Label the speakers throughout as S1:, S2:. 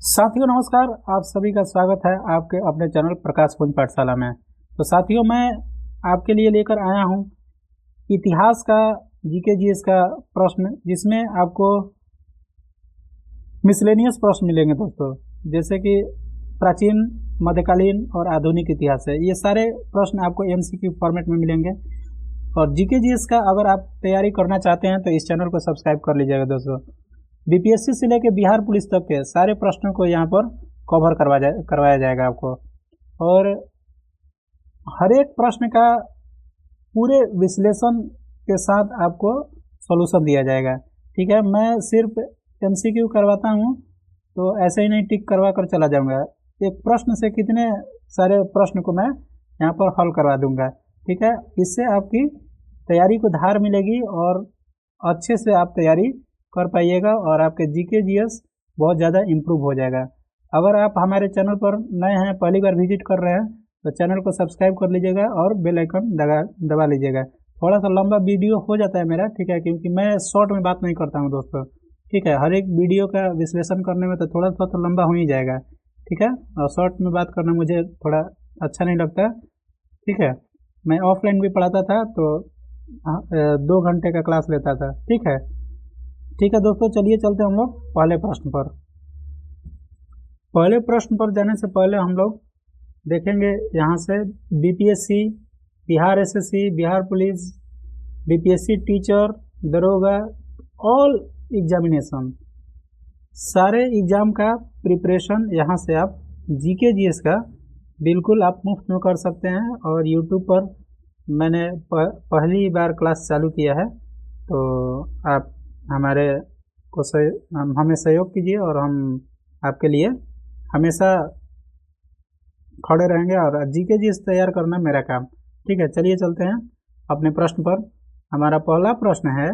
S1: साथियों नमस्कार। आप सभी का स्वागत है आपके अपने चैनल प्रकाश पुंज पाठशाला में। तो साथियों मैं आपके लिए लेकर आया हूं इतिहास का जीके जीएस का प्रश्न, जिसमें आपको मिसलेनियस प्रश्न मिलेंगे दोस्तों, जैसे कि प्राचीन, मध्यकालीन और आधुनिक इतिहास है। ये सारे प्रश्न आपको एमसीक्यू फॉर्मेट में मिलेंगे। और जीके जीएस का अगर आप तैयारी करना चाहते हैं तो इस चैनल को सब्सक्राइब कर लीजिएगा दोस्तों। बीपीएससी से लेकर बिहार पुलिस तक के सारे प्रश्नों को यहाँ पर कवर करवाया जाएगा आपको, और हर एक प्रश्न का पूरे विश्लेषण के साथ आपको सॉल्यूशन दिया जाएगा। ठीक है, मैं सिर्फ एमसीक्यू करवाता हूँ तो ऐसे ही नहीं टिक करवा कर चला जाऊँगा। एक प्रश्न से कितने सारे प्रश्न को मैं यहाँ पर हल करवा दूँगा। ठीक है, इससे आपकी तैयारी को धार मिलेगी और अच्छे से आप तैयारी कर पाइएगा और आपके जीके जीएस बहुत ज़्यादा इम्प्रूव हो जाएगा। अगर आप हमारे चैनल पर नए हैं, पहली बार विजिट कर रहे हैं, तो चैनल को सब्सक्राइब कर लीजिएगा और बेल आइकन दबा लीजिएगा। थोड़ा सा लंबा वीडियो हो जाता है मेरा, ठीक है, क्योंकि मैं शॉर्ट में बात नहीं करता हूँ दोस्तों। ठीक है, हर एक वीडियो का विश्लेषण करने में तो थोड़ा सा तो लंबा हो ही जाएगा। ठीक है, और शॉर्ट में बात करना मुझे थोड़ा अच्छा नहीं लगता। ठीक है, मैं ऑफलाइन भी पढ़ाता था तो 2 घंटे का क्लास लेता था। ठीक है दोस्तों, चलिए चलते हम लोग पहले प्रश्न पर। पहले प्रश्न पर जाने से पहले हम लोग देखेंगे यहाँ से BPSC, Bihar SSC, Bihar police, BPSC teacher, दरोगा, ऑल एग्जामिनेशन, सारे एग्जाम का प्रिपरेशन यहाँ से आप जीके जीएस का बिल्कुल आप मुफ्त में कर सकते हैं। और यूट्यूब पर मैंने पहली बार क्लास चालू किया है, तो आप हमारे को हमें सहयोग कीजिए और हम आपके लिए हमेशा खड़े रहेंगे और जीके जीएस तैयार करना मेरा काम। ठीक है, चलिए चलते हैं अपने प्रश्न पर। हमारा पहला प्रश्न है,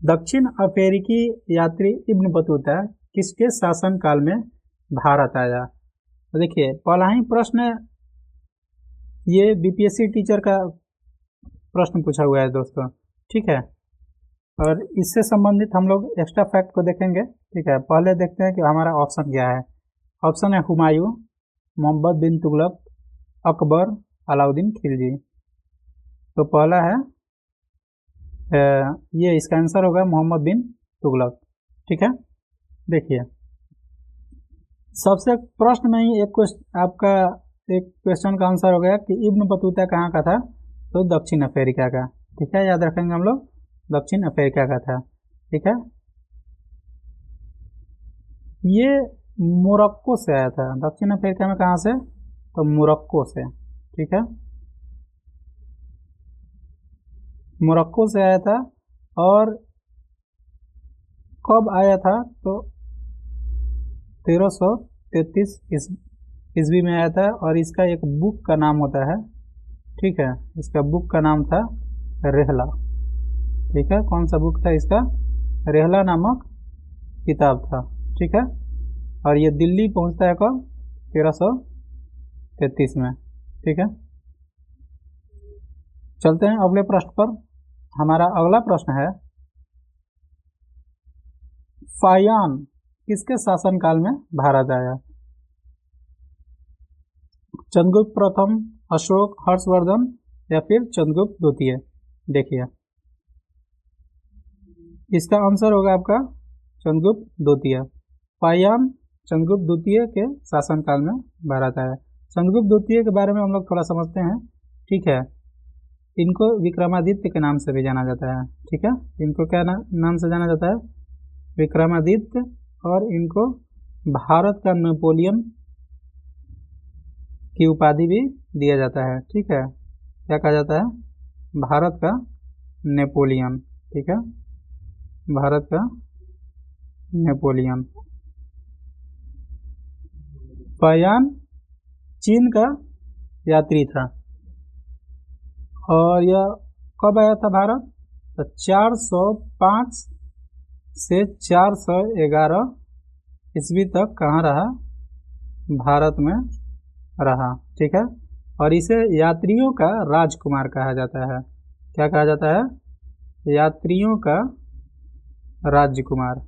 S1: दक्षिण अफ्रीकी यात्री इब्न बतूता किसके शासन काल में भारत आया? तो देखिए, पहला ही प्रश्न ये बीपीएससी टीचर का प्रश्न पूछा हुआ है दोस्तों। ठीक है, और इससे संबंधित हम लोग एक्स्ट्रा फैक्ट को देखेंगे। ठीक है, पहले देखते हैं कि हमारा ऑप्शन क्या है। ऑप्शन है हुमायूं, मोहम्मद बिन तुगलक, अकबर, अलाउद्दीन खिलजी। तो पहला है ये इसका आंसर होगा मोहम्मद बिन तुगलक। ठीक है, देखिए सबसे प्रश्न में ही आपका एक क्वेश्चन का आंसर हो गया कि इब्न बतूता कहाँ का था, तो दक्षिण अफ्रीका का। ठीक है, याद रखेंगे हम लोग, दक्षिण अफ्रीका का था। ठीक है, ये मोरक्को से आया था। दक्षिण अफ्रीका में कहाँ से, तो मोरक्को से। ठीक है, मोरक्को से आया था। और कब आया था, तो 1333 ईस्वी में आया था। और इसका एक बुक का नाम होता है, ठीक है, इसका बुक का नाम था रेहला। ठीक है, कौन सा बुक था इसका, रेहला नामक किताब था। ठीक है, और ये दिल्ली पहुंचता है कब, 1333 में। ठीक है, चलते हैं अगले प्रश्न पर। हमारा अगला प्रश्न है, फाहियान किसके शासनकाल में भारत आया? चंद्रगुप्त प्रथम, अशोक, हर्षवर्धन या फिर चंद्रगुप्त द्वितीय? देखिए इसका आंसर होगा आपका चंद्रगुप्त द्वितीय। फाहियान चंद्रगुप्त द्वितीय के शासनकाल में भारत आया। चंद्रगुप्त द्वितीय के बारे में हम लोग थोड़ा समझते हैं। ठीक है, इनको विक्रमादित्य के नाम से भी जाना जाता है। ठीक है, इनको क्या नाम से जाना जाता है, विक्रमादित्य। और इनको भारत का नेपोलियन की उपाधि भी दिया जाता है। ठीक है, क्या कहा जाता है, भारत का नेपोलियन। ठीक है, भारत का नेपोलियन। फाहियान चीन का यात्री था और यह कब आया था भारत, तो 405 से 411 ईस्वी तक कहाँ रहा, भारत में रहा। ठीक है, और इसे यात्रियों का राजकुमार कहा जाता है। क्या कहा जाता है, यात्रियों का राजकुमार।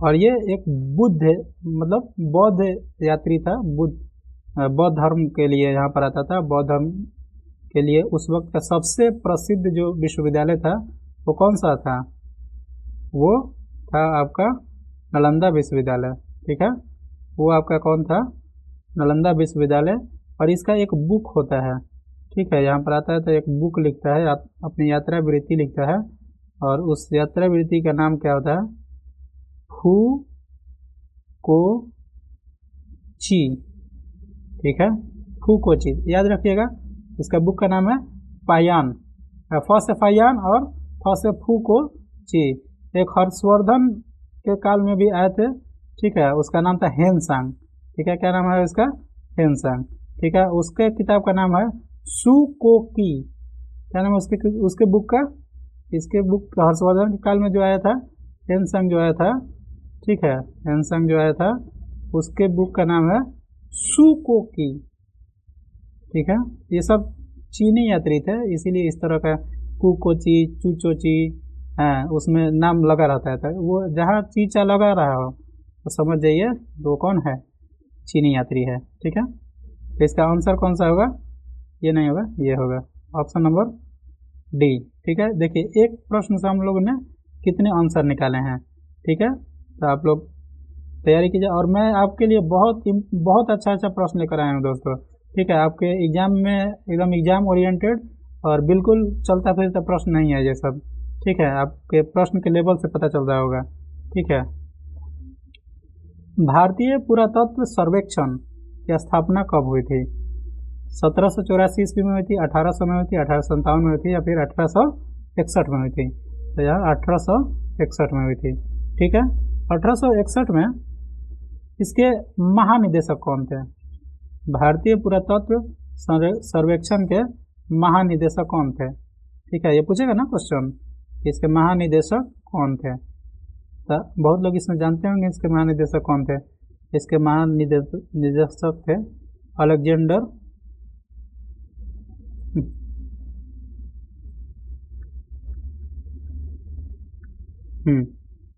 S1: और ये एक बुद्ध मतलब बौद्ध यात्री था। बौद्ध धर्म के लिए यहाँ पर आता था। बौद्ध धर्म के लिए उस वक्त का सबसे प्रसिद्ध जो विश्वविद्यालय था वो कौन सा था? वो था आपका नालंदा विश्वविद्यालय। ठीक है, वो आपका कौन था? नालंदा विश्वविद्यालय। और इसका एक बुक होता है। ठीक है, यहाँ पर आता है तो एक बुक लिखता है, अपनी यात्रा वृत्ति लिखता है। और उस यात्रा वृत्ति का नाम क्या होता है? फू को ची। ठीक है, फू को ची याद रखिएगा। इसका बुक का नाम है फायान। फ से फायान और फ से फू को ची। एक हर्षवर्धन के काल में भी आए थे। ठीक है, उसका नाम था हेनसांग। ठीक है, क्या नाम है इसका? हेनसांग। ठीक है, उसके किताब का नाम है सुकोकी। क्या नाम है उसके बुक का? इसके बुक हर्षवर्धन के काल में जो आया था, हेनसांग जो आया था। ठीक है, हेनसांग जो आया था उसके बुक का नाम है सुकोकी। ठीक है, ये सब चीनी यात्री थे, इसीलिए इस तरह का कुकोची, चूचोची उसमें नाम लगा रहता है। वो जहाँ चीचा लगा रहा हो तो समझ जाइए वो कौन है? चीनी यात्री है। ठीक है, तो इसका आंसर कौन सा होगा? ये नहीं होगा, ये होगा ऑप्शन नंबर डी। ठीक है, देखिए एक प्रश्न से हम लोगों ने कितने आंसर निकाले हैं। ठीक है, तो आप लोग तैयारी कीजिए। और मैं आपके लिए बहुत अच्छा प्रश्न लेकर आया हूँ दोस्तों। ठीक है, आपके एग्जाम में एकदम एग्जाम ओरिएंटेड और बिल्कुल चलता फिरता प्रश्न नहीं है ये सब। ठीक है, आपके प्रश्न के लेवल से पता चल रहा होगा। ठीक है, भारतीय पुरातत्व सर्वेक्षण की स्थापना कब हुई थी? 1784 ईस्वी में हुई थी, 1800 में हुई थी, 1857 में हुई थी, या फिर 1861 में हुई थी? तो यह 1861 में हुई थी। ठीक है, 1861 में इसके महानिदेशक कौन थे? भारतीय पुरातत्व सर्वेक्षण के महानिदेशक कौन थे? ठीक है, ये पूछेगा ना क्वेश्चन, इसके महानिदेशक कौन थे? तो बहुत लोग इसमें जानते होंगे इसके महानिदेशक कौन थे। इसके महानिदेशक थे अलेक्जेंडर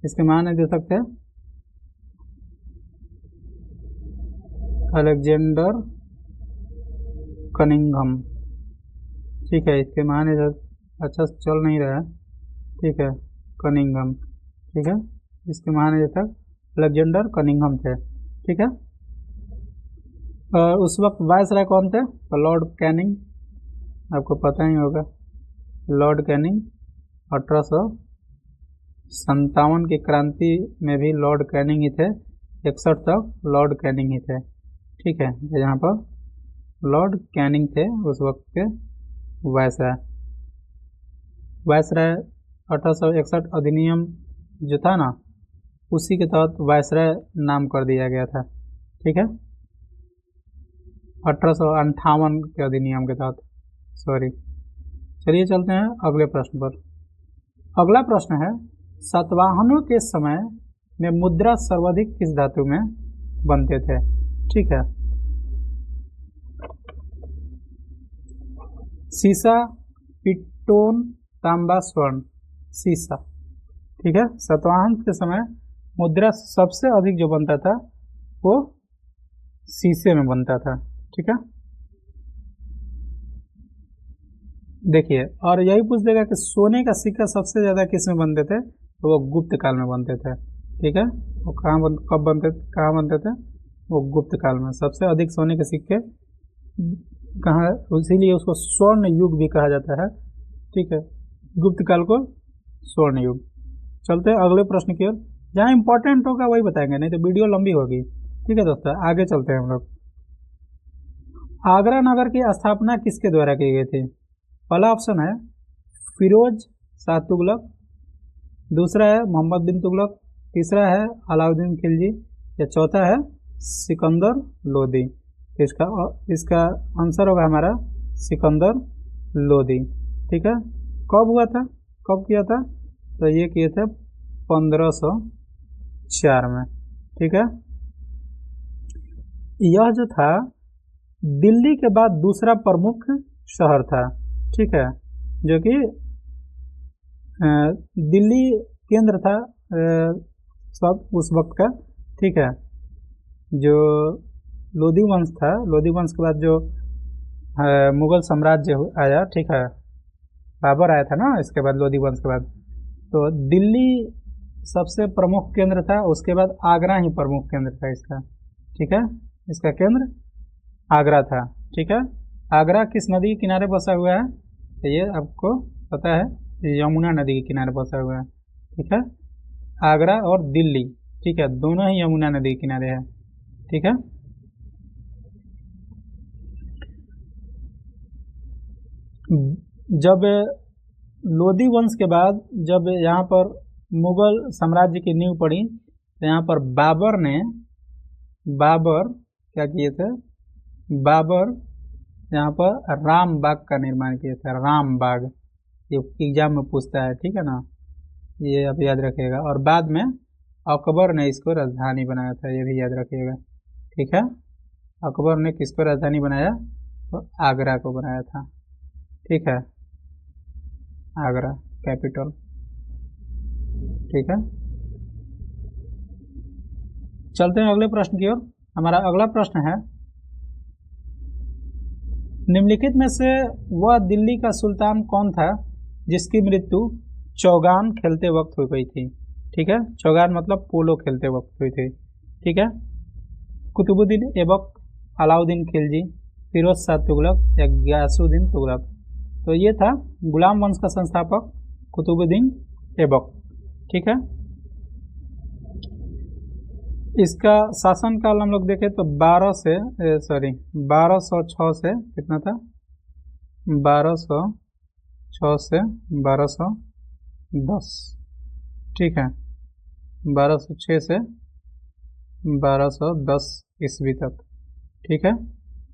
S1: इसके महानिदेशक थे अलेक्जेंडर कनिंघम। ठीक है, इसके महानिदेशक अच्छा चल नहीं रहा है। ठीक है, कनिंघम। ठीक है, इसके महानिदेशक अलेक्जेंडर कनिंघम थे। ठीक है, और उस वक्त वायसराय कौन थे? तो लॉर्ड कैनिंग, आपको पता ही होगा। लॉर्ड कैनिंग 1857 की क्रांति में भी लॉर्ड कैनिंग ही थे। 61 तक लॉर्ड कैनिंग ही थे। ठीक है, यहाँ पर लॉर्ड कैनिंग थे उस वक्त के वायसराय। वायसराय 1861 अधिनियम जो था ना, उसी के तहत वायसराय नाम कर दिया गया था। ठीक है, 1858 के अधिनियम के तहत, सॉरी। चलिए चलते हैं अगले प्रश्न पर। अगला प्रश्न है, सातवाहनों के समय में मुद्रा सर्वाधिक किस धातु में बनते थे? ठीक है, सीसा, पिट्टोन, तांबा, स्वर्ण। सीसा। ठीक है, सातवाहन के समय मुद्रा सबसे अधिक जो बनता था वो शीशे में बनता था। ठीक है, देखिए, और यही पूछ देगा कि सोने का सिक्का सबसे ज्यादा किस में बनते थे? तो वो गुप्त काल में बनते थे। ठीक है, वो कब बनते थे? वो गुप्त काल में सबसे अधिक सोने के सिक्के कहाँ, इसीलिए उसको स्वर्ण युग भी कहा जाता है। ठीक है, गुप्त काल को स्वर्ण युग। चलते हैं अगले प्रश्न की ओर। जहाँ इंपॉर्टेंट होगा वही बताएंगे, नहीं तो वीडियो लंबी होगी। ठीक है दोस्तों, आगे चलते हैं हम लोग। आगरा नगर की स्थापना किसके द्वारा की गई थी? पहला ऑप्शन है फिरोज शाह तुगलक, दूसरा है मोहम्मद बिन तुगलक, तीसरा है अलाउद्दीन खिलजी, या चौथा है सिकंदर लोदी। इसका आंसर होगा हमारा सिकंदर लोदी। ठीक है, कब हुआ था, कब किया था? तो ये किए थे 1504 में। ठीक है, यह जो था दिल्ली के बाद दूसरा प्रमुख शहर था। ठीक है, जो कि दिल्ली केंद्र था उस वक्त का, ठीक है। जो लोधी वंश था, लोधी वंश के बाद जो मुगल साम्राज्य आया, ठीक है, बाबर आया था ना इसके बाद, लोधी वंश के बाद, तो दिल्ली सबसे प्रमुख केंद्र था, उसके बाद आगरा ही प्रमुख केंद्र था इसका, ठीक है। इसका केंद्र आगरा था, ठीक है। आगरा किस नदी के किनारे बसा हुआ है, तो ये आपको पता है, यमुना नदी के किनारे बसा हुआ है, ठीक है। आगरा और दिल्ली, ठीक है, दोनों ही यमुना नदी के किनारे है, ठीक है। जब लोधी वंश के बाद जब यहाँ पर मुगल साम्राज्य की नींव पड़ी, तो यहाँ पर बाबर क्या किए थे, बाबर यहाँ पर राम बाग का निर्माण किए थे, राम बाग, ये एग्जाम में पूछता है, ठीक है ना, ये आप याद रखिएगा। और बाद में अकबर ने इसको राजधानी बनाया था, ये भी याद रखिएगा, ठीक है। अकबर ने किसको राजधानी बनाया, तो आगरा को बनाया था, ठीक है, आगरा कैपिटल, ठीक है। चलते हैं अगले प्रश्न की ओर। हमारा अगला प्रश्न है, निम्नलिखित में से वह दिल्ली का सुल्तान कौन था जिसकी मृत्यु चौगान खेलते वक्त हो गई थी, ठीक है। चौगान मतलब पोलो खेलते वक्त हुई थी, ठीक है। कुतुबुद्दीन ऐबक, अलाउद्दीन खिलजी, फिरोज शाह तुगलक या गयासुद्दीन तुगलक। तो ये था गुलाम वंश का संस्थापक कुतुबुद्दीन ऐबक, ठीक है। इसका शासनकाल हम लोग देखें तो 1206 से कितना था, 1206 से 1210, ठीक है, 1206 से 1210 ईस्वी तक, ठीक है।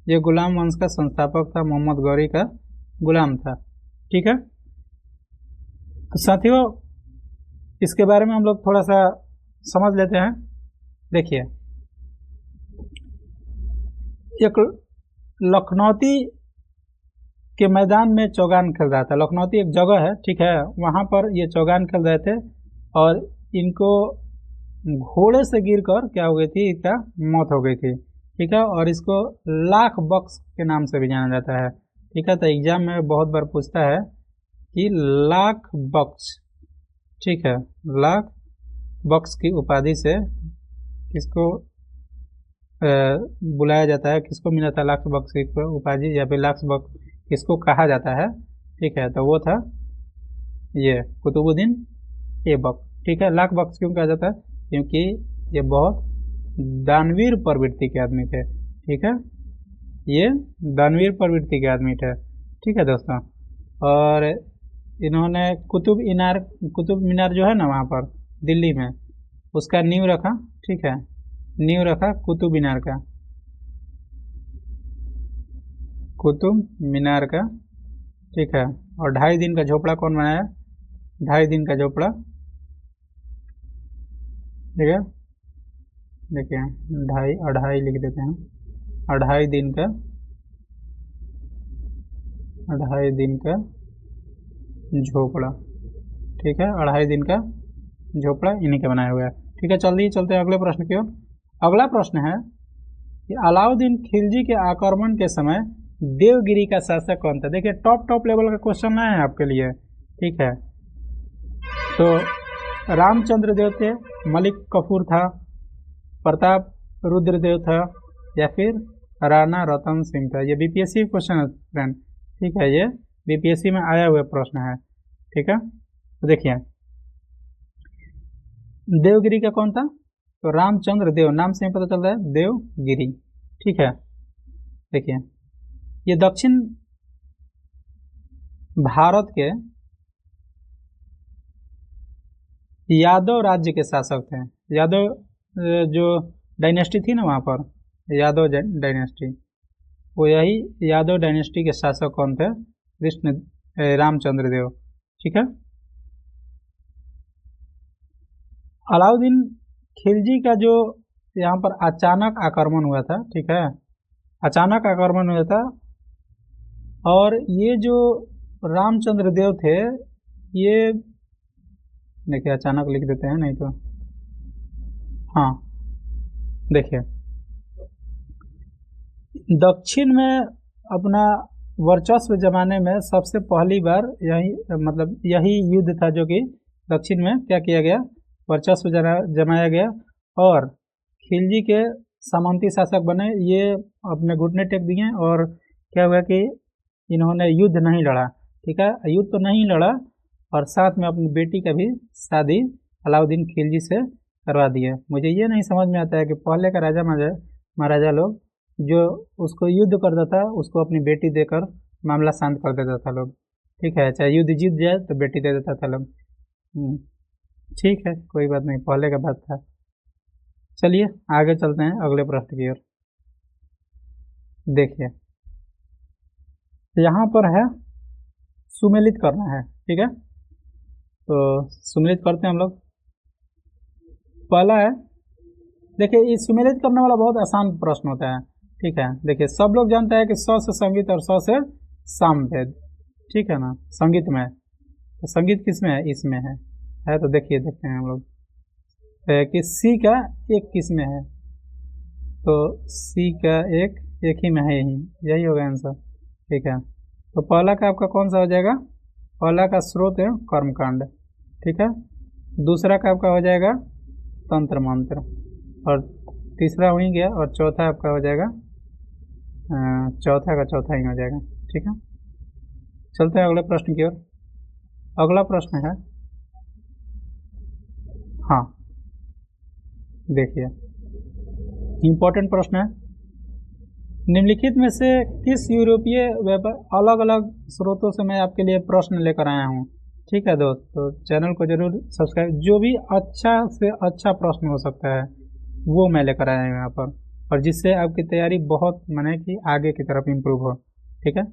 S1: ये गुलाम वंश का संस्थापक था, मोहम्मद गौरी का गुलाम था, ठीक है। तो साथियों, इसके बारे में हम लोग थोड़ा सा समझ लेते हैं। देखिए, एक लखनौती के मैदान में चौगान खेल रहा था, लखनौती एक जगह है, ठीक है, वहां पर ये चौगान खेल रहे थे और इनको घोड़े से गिरकर क्या हो गई थी, इसका मौत हो गई थी, ठीक है। और इसको लाख बख्श के नाम से भी जाना जाता है, ठीक है। तो एग्जाम में बहुत बार पूछता है कि लाख बख्श, ठीक है, लाख बख्श की उपाधि से किसको बुलाया जाता है, किसको मिला था लाख बख्श की उपाधि, या फिर लाख बख्श किसको कहा जाता है, ठीक है। तो वो था ये कुतुबुद्दीन ऐबक, ठीक है। लाख बख्श क्यों कहा जाता है, क्योंकि ये बहुत दानवीर प्रवृत्ति के आदमी थे, ठीक है, ये दानवीर प्रवृत्ति के आदमी थे, ठीक है दोस्तों। और इन्होंने कुतुब मीनार जो है ना वहाँ पर दिल्ली में, उसका नींव रखा, ठीक है, नींव रखा कुतुब मीनार का, कुतुब मीनार का, ठीक है। और 2.5 दिन का झोपड़ा कौन बनाया, 2.5 दिन का झोपड़ा, ठीक है। देखिए 2.5 लिख देते हैं, 2.5 दिन का, 2.5 दिन का झोपड़ा, ठीक है, 2.5 दिन का झोपड़ा इन्हीं का बनाया हुआ है, ठीक है। चलते हैं अगले प्रश्न की ओर। अगला प्रश्न है कि अलाउद्दीन खिलजी के आक्रमण के समय देवगिरी का शासक कौन था। देखिए टॉप लेवल का क्वेश्चन है आपके लिए, ठीक है। तो रामचंद्र देव थे, मलिक कफूर था, प्रताप रुद्रदेव था, या फिर राणा रतन सिंह था। ये बीपीएससी क्वेश्चन है फ्रेंड, ठीक है, ये बीपीएससी में आया हुआ प्रश्न है, ठीक है। तो देखिए देवगिरी का कौन था, तो रामचंद्र देव, नाम से ही पता चल रहा है देवगिरी, ठीक है। देखिए ये दक्षिण भारत के यादव राज्य के शासक थे। यादव जो डायनेस्टी थी ना वहाँ पर, यादव डायनेस्टी, वो यही यादव डायनेस्टी के शासक कौन थे, रामचंद्र देव, ठीक है। अलाउद्दीन खिलजी का जो यहाँ पर अचानक आक्रमण हुआ था, ठीक है, अचानक आक्रमण हुआ था, और ये जो रामचंद्र देव थे, ये देखिए अचानक लिख देते हैं नहीं तो, हाँ देखिए, दक्षिण में अपना वर्चस्व जमाने में सबसे पहली बार यही युद्ध था जो कि दक्षिण में क्या किया गया, वर्चस्व जमाया गया और खिलजी के सामंती शासक बने। ये अपने घुटने टेक दिए और क्या हुआ कि इन्होंने युद्ध नहीं लड़ा, ठीक है, युद्ध तो नहीं लड़ा और साथ में अपनी बेटी का भी शादी अलाउद्दीन खिलजी से करवा दिए। मुझे ये नहीं समझ में आता है कि पहले का राजा महाराजा लोग जो उसको युद्ध करता था उसको अपनी बेटी देकर मामला शांत कर देता था लोग, ठीक है, चाहे युद्ध जीत जाए तो बेटी दे देता था लोग। ठीक है, कोई बात नहीं, पहले का बात था। चलिए आगे चलते हैं अगले प्रश्न की ओर। देखिए यहाँ पर है सुमेलित करना है, ठीक है, तो सुमेलित करते हैं हम लोग। पहला है, देखिए ये सुमेलित करने वाला बहुत आसान प्रश्न होता है, ठीक है। देखिए सब लोग जानते हैं कि स से संगीत और स से सामवेद, ठीक है ना, संगीत में, तो संगीत किस में है, इसमें है तो देखिए देखते हैं हम लोग कि सी का एक किस में है, तो सी का एक ही में है, यही होगा आंसर, ठीक है। तो पहला का आपका कौन सा हो जाएगा, पहला का स्रोत है कर्मकांड, ठीक है, दूसरा का आपका हो जाएगा तंत्र मंत्र और तीसरा हो ही गया और चौथा आपका हो जाएगा चौथा का चौथा ही हो जाएगा, ठीक है। चलते हैं अगले प्रश्न की ओर। अगला प्रश्न है, हाँ देखिए इंपॉर्टेंट प्रश्न है, निम्नलिखित में से किस यूरोपीय व्यापार, अलग अलग स्रोतों से मैं आपके लिए प्रश्न लेकर आया हूँ, ठीक है दोस्त, तो चैनल को जरूर सब्सक्राइब, जो भी अच्छा से अच्छा प्रश्न हो सकता है वो मैं लेकर आया हूँ यहाँ पर, और जिससे आपकी तैयारी बहुत माने कि आगे की तरफ इम्प्रूव हो, ठीक है।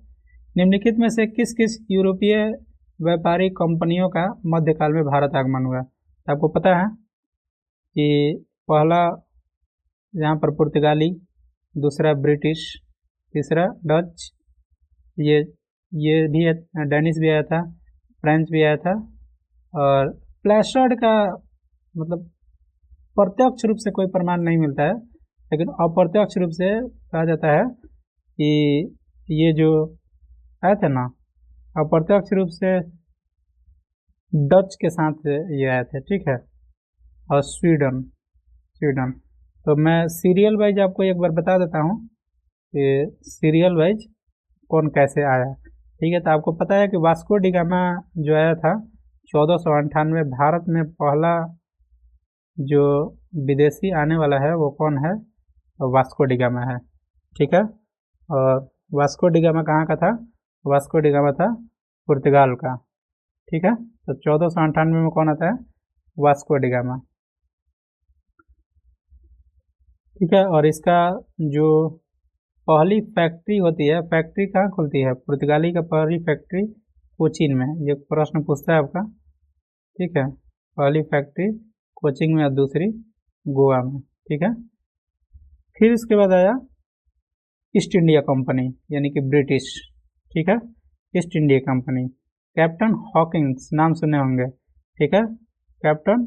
S1: निम्नलिखित में से किस किस यूरोपीय व्यापारी कंपनियों का मध्यकाल में भारत आगमन हुआ। तो आपको पता है कि पहला यहाँ पर पुर्तगाली, दूसरा ब्रिटिश, तीसरा डच, ये भी डेनिश भी आया था, फ्रेंच भी आया था, और प्लेसर्ड का मतलब प्रत्यक्ष रूप से कोई प्रमाण नहीं मिलता है, लेकिन अप्रत्यक्ष रूप से कहा जाता है कि ये जो आए थे ना, अप्रत्यक्ष रूप से डच के साथ ये आए थे, ठीक है, और स्वीडन। तो मैं सीरियल वाइज आपको एक बार बता देता हूँ कि सीरियल वाइज कौन कैसे आया, ठीक है। तो आपको पता है कि वास्को डी गामा जो आया था 1498, भारत में पहला जो विदेशी आने वाला है वो कौन है, वास्को डी गामा है, ठीक है। और वास्को डी गामा कहाँ का था, वास्को डी गामा था पुर्तगाल का, ठीक है। तो 1498 में कौन आता है, वास्को डी गामा, ठीक है। और इसका जो पहली फैक्ट्री होती है, फैक्ट्री कहाँ खुलती है, पुर्तगाली का पहली फैक्ट्री कोचीन में, ये प्रश्न पूछता है आपका, ठीक है, पहली फैक्ट्री कोचीन में और दूसरी गोवा में, ठीक है। फिर इसके बाद आया ईस्ट इंडिया कंपनी यानी कि ब्रिटिश, ठीक है, East India company, captain Hawkins नाम सुने होंगे, ठीक है, कैप्टन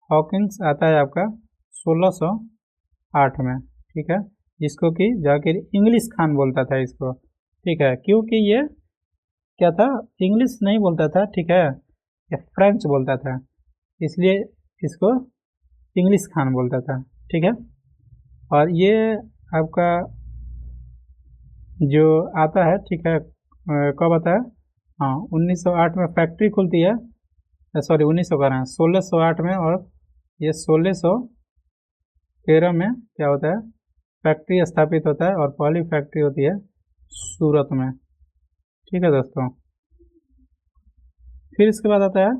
S1: हॉकिंग्स आता है आपका 1608 में, ठीक है, जिसको कि जाकिर इंग्लिश खान बोलता था इसको, ठीक है, क्योंकि ये क्या था, इंग्लिश नहीं बोलता था, ठीक है, या फ्रेंच बोलता था, इसलिए इसको इंग्लिश खान बोलता था, ठीक है। और ये आपका जो आता है, ठीक है, कब आता है, हाँ 1908 में फैक्ट्री खुलती है, सॉरी 1900 का रहा है, 1608 में, और ये 1613 में क्या होता है, फैक्ट्री स्थापित होता है, और पहली फैक्ट्री होती है सूरत में, ठीक है दोस्तों। फिर इसके बाद आता है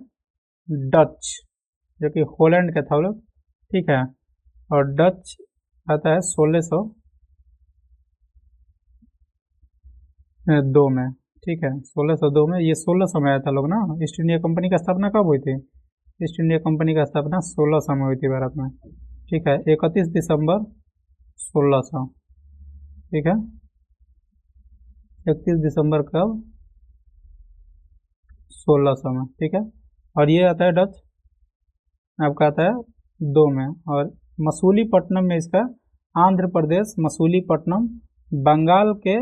S1: डच, जो कि हॉलैंड का था वो लोग, ठीक है, और डच आता है 1602 में, ठीक है, 1602 में, ये 1600 में आया था लोग ना। ईस्ट इंडिया कंपनी का स्थापना कब हुई थी, ईस्ट इंडिया कंपनी का स्थापना 1600 में हुई थी भारत में, ठीक है, 31 दिसंबर 1600, ठीक है, 31 दिसंबर कब, 1600 में, ठीक है। और ये आता है डच आपका आता है 2 में, और मसूलीपट्टनम में इसका, आंध्र प्रदेश मसूलीपट्टनम, बंगाल के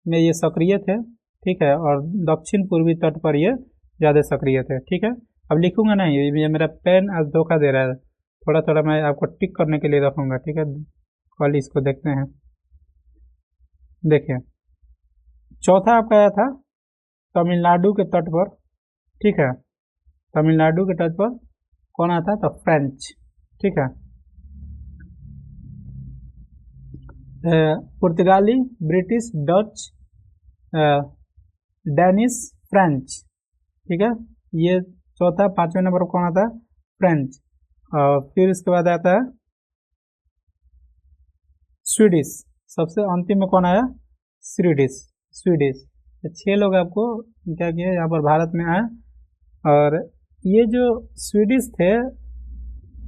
S1: में ये सक्रिय थे, ठीक है, और दक्षिण पूर्वी तट पर ये ज़्यादा सक्रिय थे, ठीक है। अब लिखूंगा नहीं, ये मेरा पेन आज धोखा दे रहा है, थोड़ा थोड़ा मैं आपको टिक करने के लिए रखूंगा, ठीक है। कल इसको देखते हैं। देखिए, चौथा आपका आया था तमिलनाडु के तट पर, ठीक है, तमिलनाडु के तट पर कौन आता है, तो फ्रेंच, ठीक है, पुर्तगाली, ब्रिटिश, डच, डेनिश, फ्रेंच, ठीक है। ये चौथा, पांचवें नंबर पर कौन आता है, फ्रेंच। और फिर इसके बाद आता है स्वीडिश, सबसे अंतिम में कौन आया, स्वीडिश, स्वीडिश। 6 लोग आपको क्या किया यहाँ पर भारत में आए। और ये जो स्वीडिश थे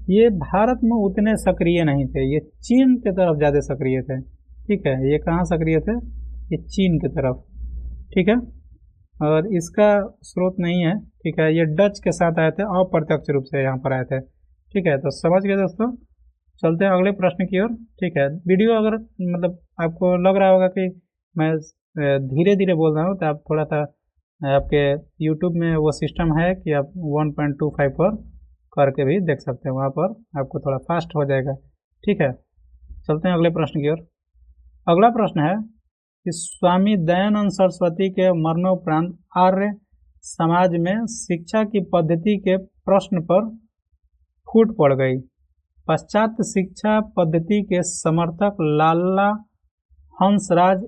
S1: ये भारत में उतने सक्रिय नहीं थे, ये चीन की तरफ ज़्यादा सक्रिय थे, ठीक है। ये कहाँ सक्रिय थे, ये चीन की तरफ, ठीक है। और इसका स्रोत नहीं है, ठीक है, ये डच के साथ आए थे, अप्रत्यक्ष रूप से यहाँ पर आए थे, ठीक है। तो समझ गए दोस्तों। चलते हैं अगले प्रश्न की ओर, ठीक है। वीडियो अगर मतलब आपको लग रहा होगा कि मैं धीरे धीरे बोल रहा हूँ तो आप थोड़ा सा आपके यूट्यूब में वो सिस्टम है कि आप 1.25 पर करके भी देख सकते हैं, वहाँ पर आपको थोड़ा फास्ट हो जाएगा, ठीक है। चलते हैं अगले प्रश्न की ओर। अगला प्रश्न है कि स्वामी दयानंद सरस्वती के मरणोपरांत आर्य समाज में शिक्षा की पद्धति के प्रश्न पर फूट पड़ गई। पाश्चात्य शिक्षा पद्धति के समर्थक लाला हंसराज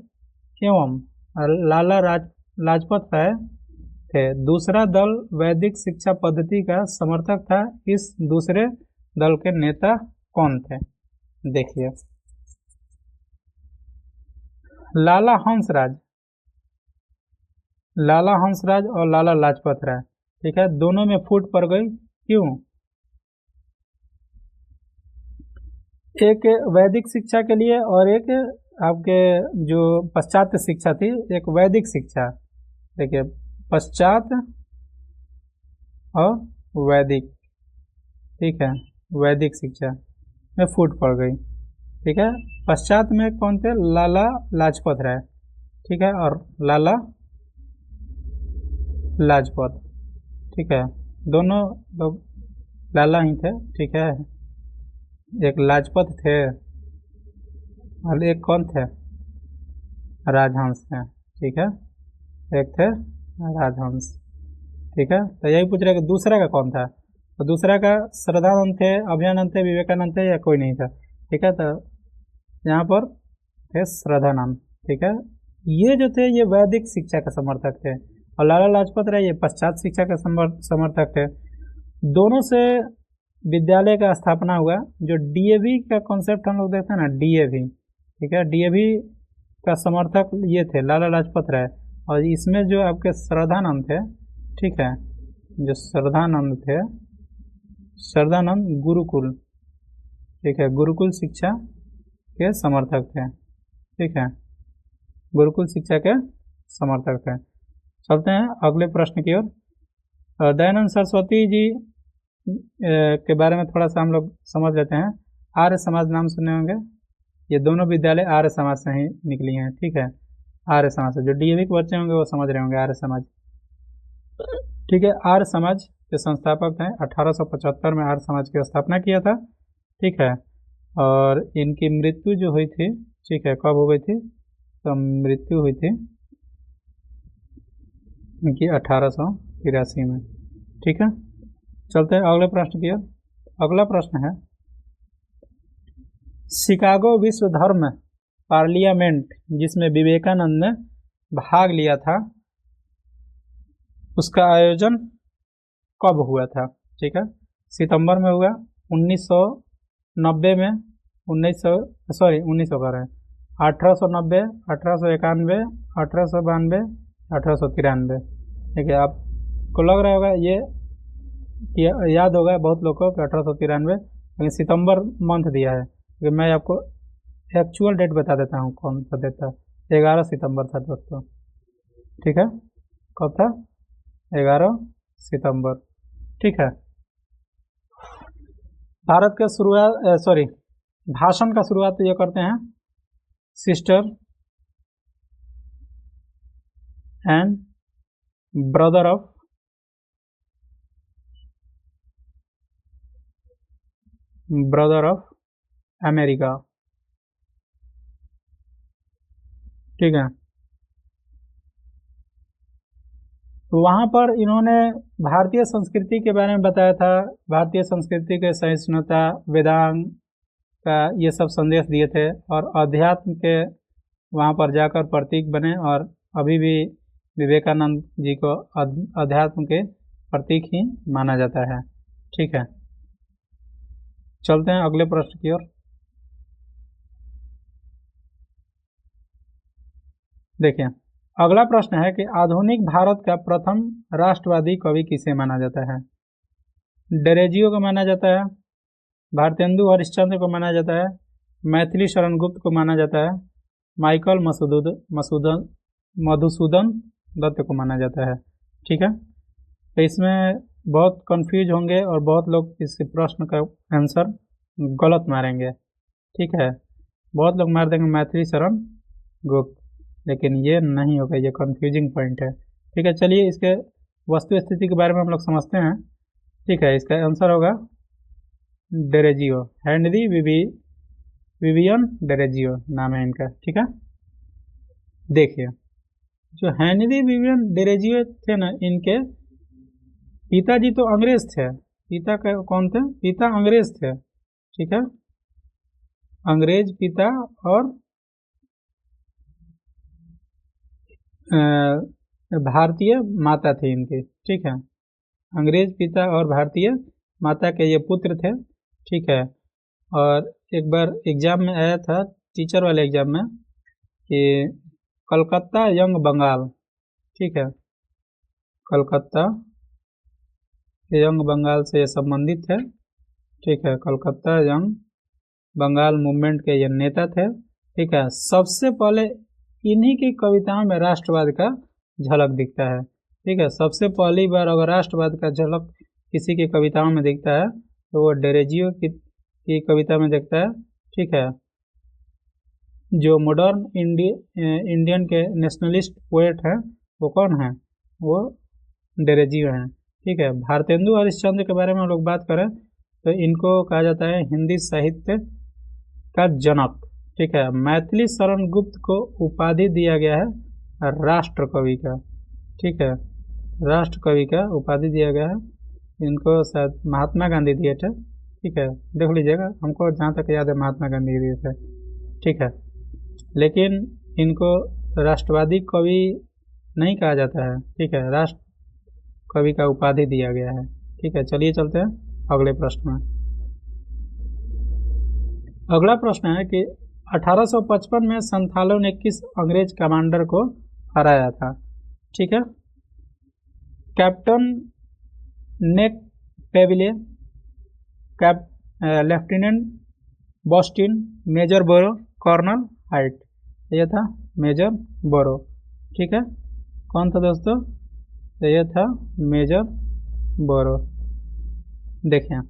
S1: एवं लाला लाजपत राय थे। दूसरा दल वैदिक शिक्षा पद्धति का समर्थक था। इस दूसरे दल के नेता कौन थे? देखिए, लाला हंसराज और लाला लाजपत राय, ठीक है, दोनों में फूट पड़ गई। क्यों? एक वैदिक शिक्षा के लिए और एक आपके जो पश्चात्य शिक्षा थी, एक वैदिक शिक्षा। देखिए, पश्चात्य और वैदिक, ठीक है, वैदिक शिक्षा में फूट पड़ गई, ठीक है। पश्चात में कौन थे? लाला लाजपत राय, ठीक है, और लाला लाजपत, ठीक है, दोनों लोग लाला ही थे, ठीक है। एक लाजपत थे और एक कौन थे? राजहंस थे, ठीक है, एक थे राजहंस, ठीक है। तो यही पूछ रहे कि दूसरा का कौन था? तो दूसरा का श्रद्धानंद थे, अभयानंद थे, विवेकानंद थे, या कोई नहीं था, ठीक है। तो यहाँ पर थे श्रद्धानंद, ठीक है। ये जो थे ये वैदिक शिक्षा का समर्थक थे और लाला लाजपत राय ये पश्चात शिक्षा का समर्थक थे। दोनों से विद्यालय का स्थापना हुआ। जो डीएवी का कॉन्सेप्ट हम लोग देखते हैं ना, डीएवी, ठीक है, डीएवी का समर्थक ये थे लाला लाजपत राय। और इसमें जो आपके श्रद्धानंद थे, ठीक है, जो श्रद्धानंद थे, श्रद्धानंद गुरुकुल, ठीक है, गुरुकुल शिक्षा के समर्थक थे, ठीक है, गुरुकुल शिक्षा के समर्थक थे। चलते हैं अगले प्रश्न की ओर। दयानंद सरस्वती जी के बारे में थोड़ा सा हम लोग समझ लेते हैं। आर्य समाज नाम सुने होंगे, ये दोनों विद्यालय आर्य समाज से ही निकली हैं, ठीक है, आर्य समाज से। जो डीएवी के बच्चे होंगे वो समझ रहे होंगे आर्य समाज, ठीक है। आर्य समाज के संस्थापक हैं, 1875 में आर्य समाज की स्थापना किया था, ठीक है। और इनकी मृत्यु जो हुई थी, ठीक है, कब हो गई थी? तो मृत्यु हुई थी इनकी 1883 में, ठीक है। चलते हैं अगले प्रश्न की ओर। अगला प्रश्न है, शिकागो विश्व धर्म पार्लियामेंट जिसमें विवेकानंद ने भाग लिया था, उसका आयोजन कब हुआ था? ठीक है, सितंबर में हुआ, 1990 में, 1900 कर रहे हैं, 1890, 1891, 1892, 1893। ठीक है, आपको लग रहा होगा ये याद होगा बहुत लोगों को 1893, लेकिन सितंबर मंथ दिया है, क्योंकि मैं आपको एक्चुअल डेट बता देता हूँ कौन सा डेट था। 11 सितंबर था दोस्तों, ठीक है, कब था? 11 सितंबर, ठीक है। भारत का शुरुआत भाषण का शुरुआत तो ये करते हैं, sister and brother of America, ठीक है। तो वहाँ पर इन्होंने भारतीय संस्कृति के बारे में बताया था, भारतीय संस्कृति के सहिष्णुता, वेदांत का ये सब संदेश दिए थे, और अध्यात्म के वहाँ पर जाकर प्रतीक बने, और अभी भी विवेकानंद जी को अध्यात्म के प्रतीक ही माना जाता है, ठीक है। चलते हैं अगले प्रश्न की ओर। देखिए, अगला प्रश्न है कि आधुनिक भारत का प्रथम राष्ट्रवादी कवि किसे माना जाता है? डेरेजियो को माना जाता है, भारतेंदु हरिश्चंद्र को माना जाता है, मैथिली शरण गुप्त को माना जाता है, माइकल मधुसूदन दत्त को माना जाता है, ठीक है। तो इसमें बहुत कंफ्यूज होंगे और बहुत लोग इस प्रश्न का आंसर गलत मारेंगे, ठीक है। बहुत लोग मार देंगे मैथिली शरण गुप्त, लेकिन ये नहीं होगा, ये कंफ्यूजिंग पॉइंट है, ठीक है। चलिए इसके वस्तु स्थिति के बारे में हम लोग समझते हैं, ठीक है। इसका आंसर होगा डेरेजियो, हेनरी विवियन डेरेजियो नाम है इनका, ठीक है। देखिए, जो हेनरी विवियन डेरेजियो थे ना, इनके पिताजी तो अंग्रेज थे। पिता का कौन थे? पिता अंग्रेज थे, ठीक है, अंग्रेज पिता, और भारतीय माता थी इनकी, ठीक है। अंग्रेज पिता और भारतीय माता के ये पुत्र थे, ठीक है। और एक बार एग्जाम में आया था, टीचर वाले एग्जाम में, कि कलकत्ता यंग बंगाल, ठीक है, कलकत्ता यंग बंगाल से संबंधित है, ठीक है। कलकत्ता यंग बंगाल मूवमेंट के ये नेता थे, ठीक है। सबसे पहले इन्हीं की कविताओं में राष्ट्रवाद का झलक दिखता है, ठीक है। सबसे पहली बार अगर राष्ट्रवाद का झलक किसी की कविताओं में दिखता है तो वो डेरेजियो की कविता में दिखता है, ठीक है। जो मॉडर्न इंडियन के नेशनलिस्ट पोएट हैं वो कौन है? वो डेरेजियो हैं, ठीक है। भारतेंदु हरिश्चंद्र के बारे में हम लोग बात करें तो इनको कहा जाता है हिंदी साहित्य का जनक, ठीक है। मैथिली शरण गुप्त को उपाधि दिया गया है राष्ट्र कवि का, ठीक है, राष्ट्र कवि का उपाधि दिया गया है। इनको शायद महात्मा गांधी दिए थे, ठीक है, देख लीजिएगा, हमको जहाँ तक याद है महात्मा गांधी दिए थे, ठीक है। लेकिन इनको राष्ट्रवादी कवि नहीं कहा जाता है, ठीक है, राष्ट्र कवि का उपाधि दिया गया है, ठीक है। चलिए चलते हैं अगले प्रश्न में। अगला प्रश्न है कि 1855 में संथालों ने किस अंग्रेज कमांडर को हराया था? ठीक है, कैप्टन नेक पेविले, लेफ्टिनेंट बॉस्टिन, मेजर बोरो, कर्नल हाइट। यह था मेजर बोरो, ठीक है। कौन था दोस्तों? यह था मेजर बोरो। देखें,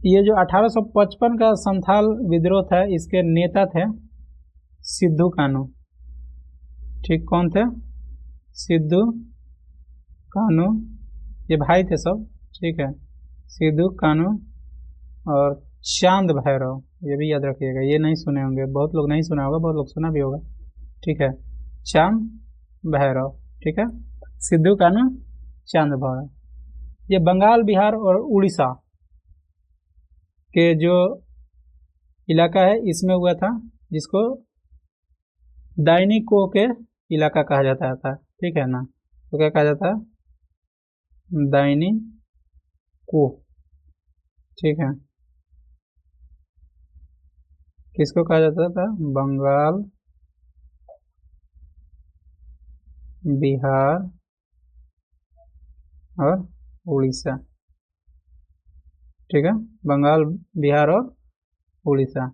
S1: ये जो 1855 का संथाल विद्रोह था, इसके नेता थे सिद्धू कानू, ठीक। कौन थे? सिद्धू कानू, ये भाई थे सब, ठीक है। सिद्धू कानू और चांद भैरव, ये भी याद रखिएगा, ये नहीं सुने होंगे, बहुत लोग नहीं सुना होगा, बहुत लोग सुना भी होगा, ठीक है। चांद भैरव, ठीक है, सिद्धू कानू, चांद भैरव। ये बंगाल, बिहार और उड़ीसा के जो इलाका है इसमें हुआ था, जिसको दाइनी कोह के इलाका कहा जाता था, ठीक है ना। तो क्या कहा जाता है? दाइनी कोह, ठीक है। किसको कहा जाता था? बंगाल, बिहार और उड़ीसा, ठीक है, बंगाल, बिहार और उड़ीसा,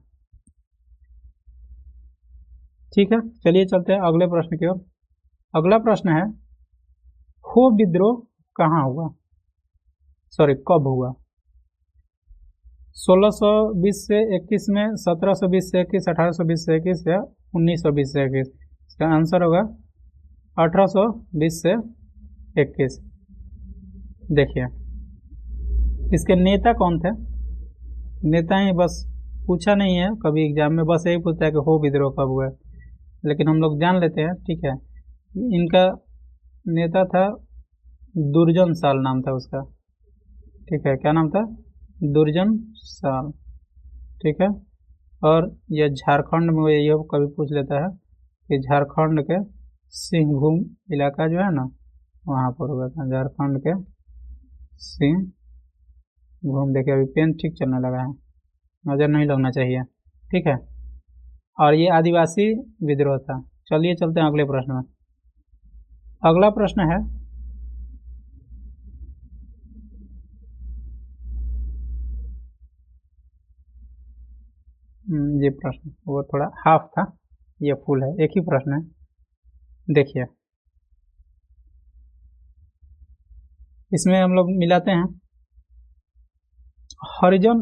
S1: ठीक है। चलिए चलते हैं अगले प्रश्न की ओर। अगला प्रश्न है, हो विद्रोह कहाँ हुआ, सॉरी कब हुआ? 1620 से 21 में, 1720 से 21, 1820 से 21 या 1920 से 21? इसका आंसर होगा 1820 से 21। देखिए इसके नेता कौन थे? नेता ही बस पूछा नहीं है कभी एग्जाम में, बस यही पूछता है कि हो विद्रोह कब हुआ, लेकिन हम लोग जान लेते हैं, ठीक है। इनका नेता था दुर्जन साल, नाम था उसका, ठीक है। क्या नाम था? दुर्जन साल, ठीक है। और यह झारखंड में, ये कभी पूछ लेता है कि झारखंड के सिंहभूम इलाका जो है ना, वहाँ पर हुआ था, झारखंड के सिंहभूम। देखिए अभी पेन ठीक चलने लगा है, नज़र नहीं लगना चाहिए, ठीक है। और ये आदिवासी विद्रोह था। चलिए चलते हैं अगले प्रश्न में। अगला प्रश्न है, ये प्रश्न वो थोड़ा हाफ था, ये फुल है, एक ही प्रश्न है। देखिए इसमें हम लोग मिलाते हैं। हॉरिजॉन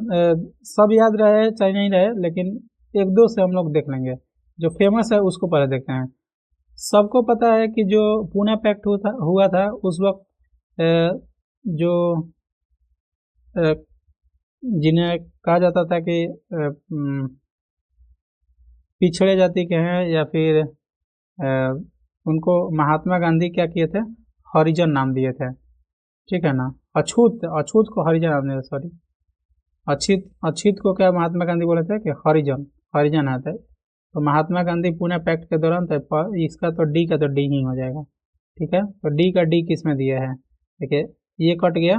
S1: सब याद रहे चाहे नहीं रहे, लेकिन एक दो से हम लोग देख लेंगे। जो फेमस है उसको पहले देखते हैं। सबको पता है कि जो पुणे पैक्ट हुआ था उस वक्त जो जिन्हें कहा जाता था कि पिछड़े जाति के हैं, या फिर उनको महात्मा गांधी क्या किए थे? हरिजन नाम दिए थे, ठीक है ना। अछूत अछूत को हरिजन नाम दिया, सॉरी, अछूत को क्या महात्मा गांधी बोले थे कि हरिजन, हरिजन है। तो महात्मा गांधी पुणे पैक्ट के दौरान, तो इसका तो डी का तो डी ही हो जाएगा, ठीक है। तो डी का डी किस में दिया है? देखिए ये कट गया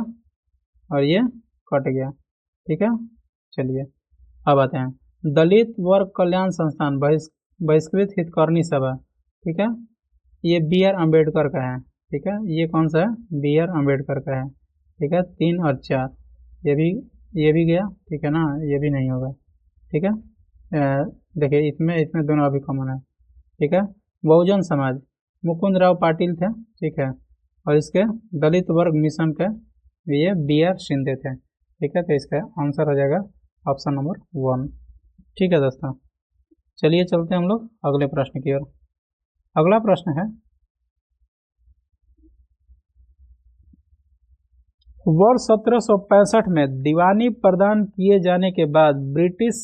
S1: और ये कट गया, ठीक है। चलिए अब आते हैं। दलित वर्ग कल्याण संस्थान बहिष्कृत हितकर्मी सभा, ठीक है। ये बी आर अम्बेडकर का है, ठीक है। ये कौन सा है? बी आर अम्बेडकर का है, ठीक है। 3 और 4 ये भी गया, ठीक है ना, ये भी नहीं होगा, ठीक है। देखिए इसमें दोनों अभी कॉमन है, ठीक है। बहुजन समाज मुकुंद राव पाटिल थे, ठीक है। और इसके दलित वर्ग मिशन के ये बी आर शिंदे थे, ठीक है। तो इसका आंसर हो जाएगा ऑप्शन नंबर 1, ठीक है दोस्तों। चलिए चलते हैं हम लोग अगले प्रश्न की ओर। अगला प्रश्न है, वर्ष 1765 में दीवानी प्रदान किए जाने के बाद ब्रिटिश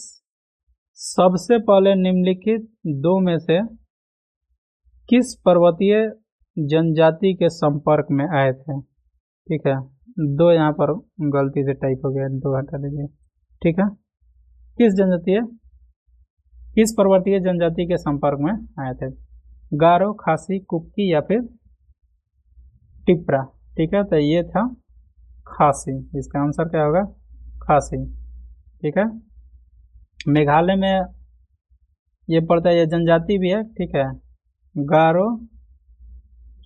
S1: सबसे पहले निम्नलिखित दो में से किस पर्वतीय जनजाति के संपर्क में आए थे? ठीक है, दो यहाँ पर गलती से टाइप हो गया, दो हटा दीजिए, ठीक है। किस पर्वतीय जनजाति के संपर्क में आए थे? गारो, खासी, कुक्की या फिर टिप्रा, ठीक है। तो ये था खासी, इसका आंसर क्या होगा? खासी, ठीक है। मेघालय में ये पड़ता है, ये जनजाति भी है, ठीक है। गारो,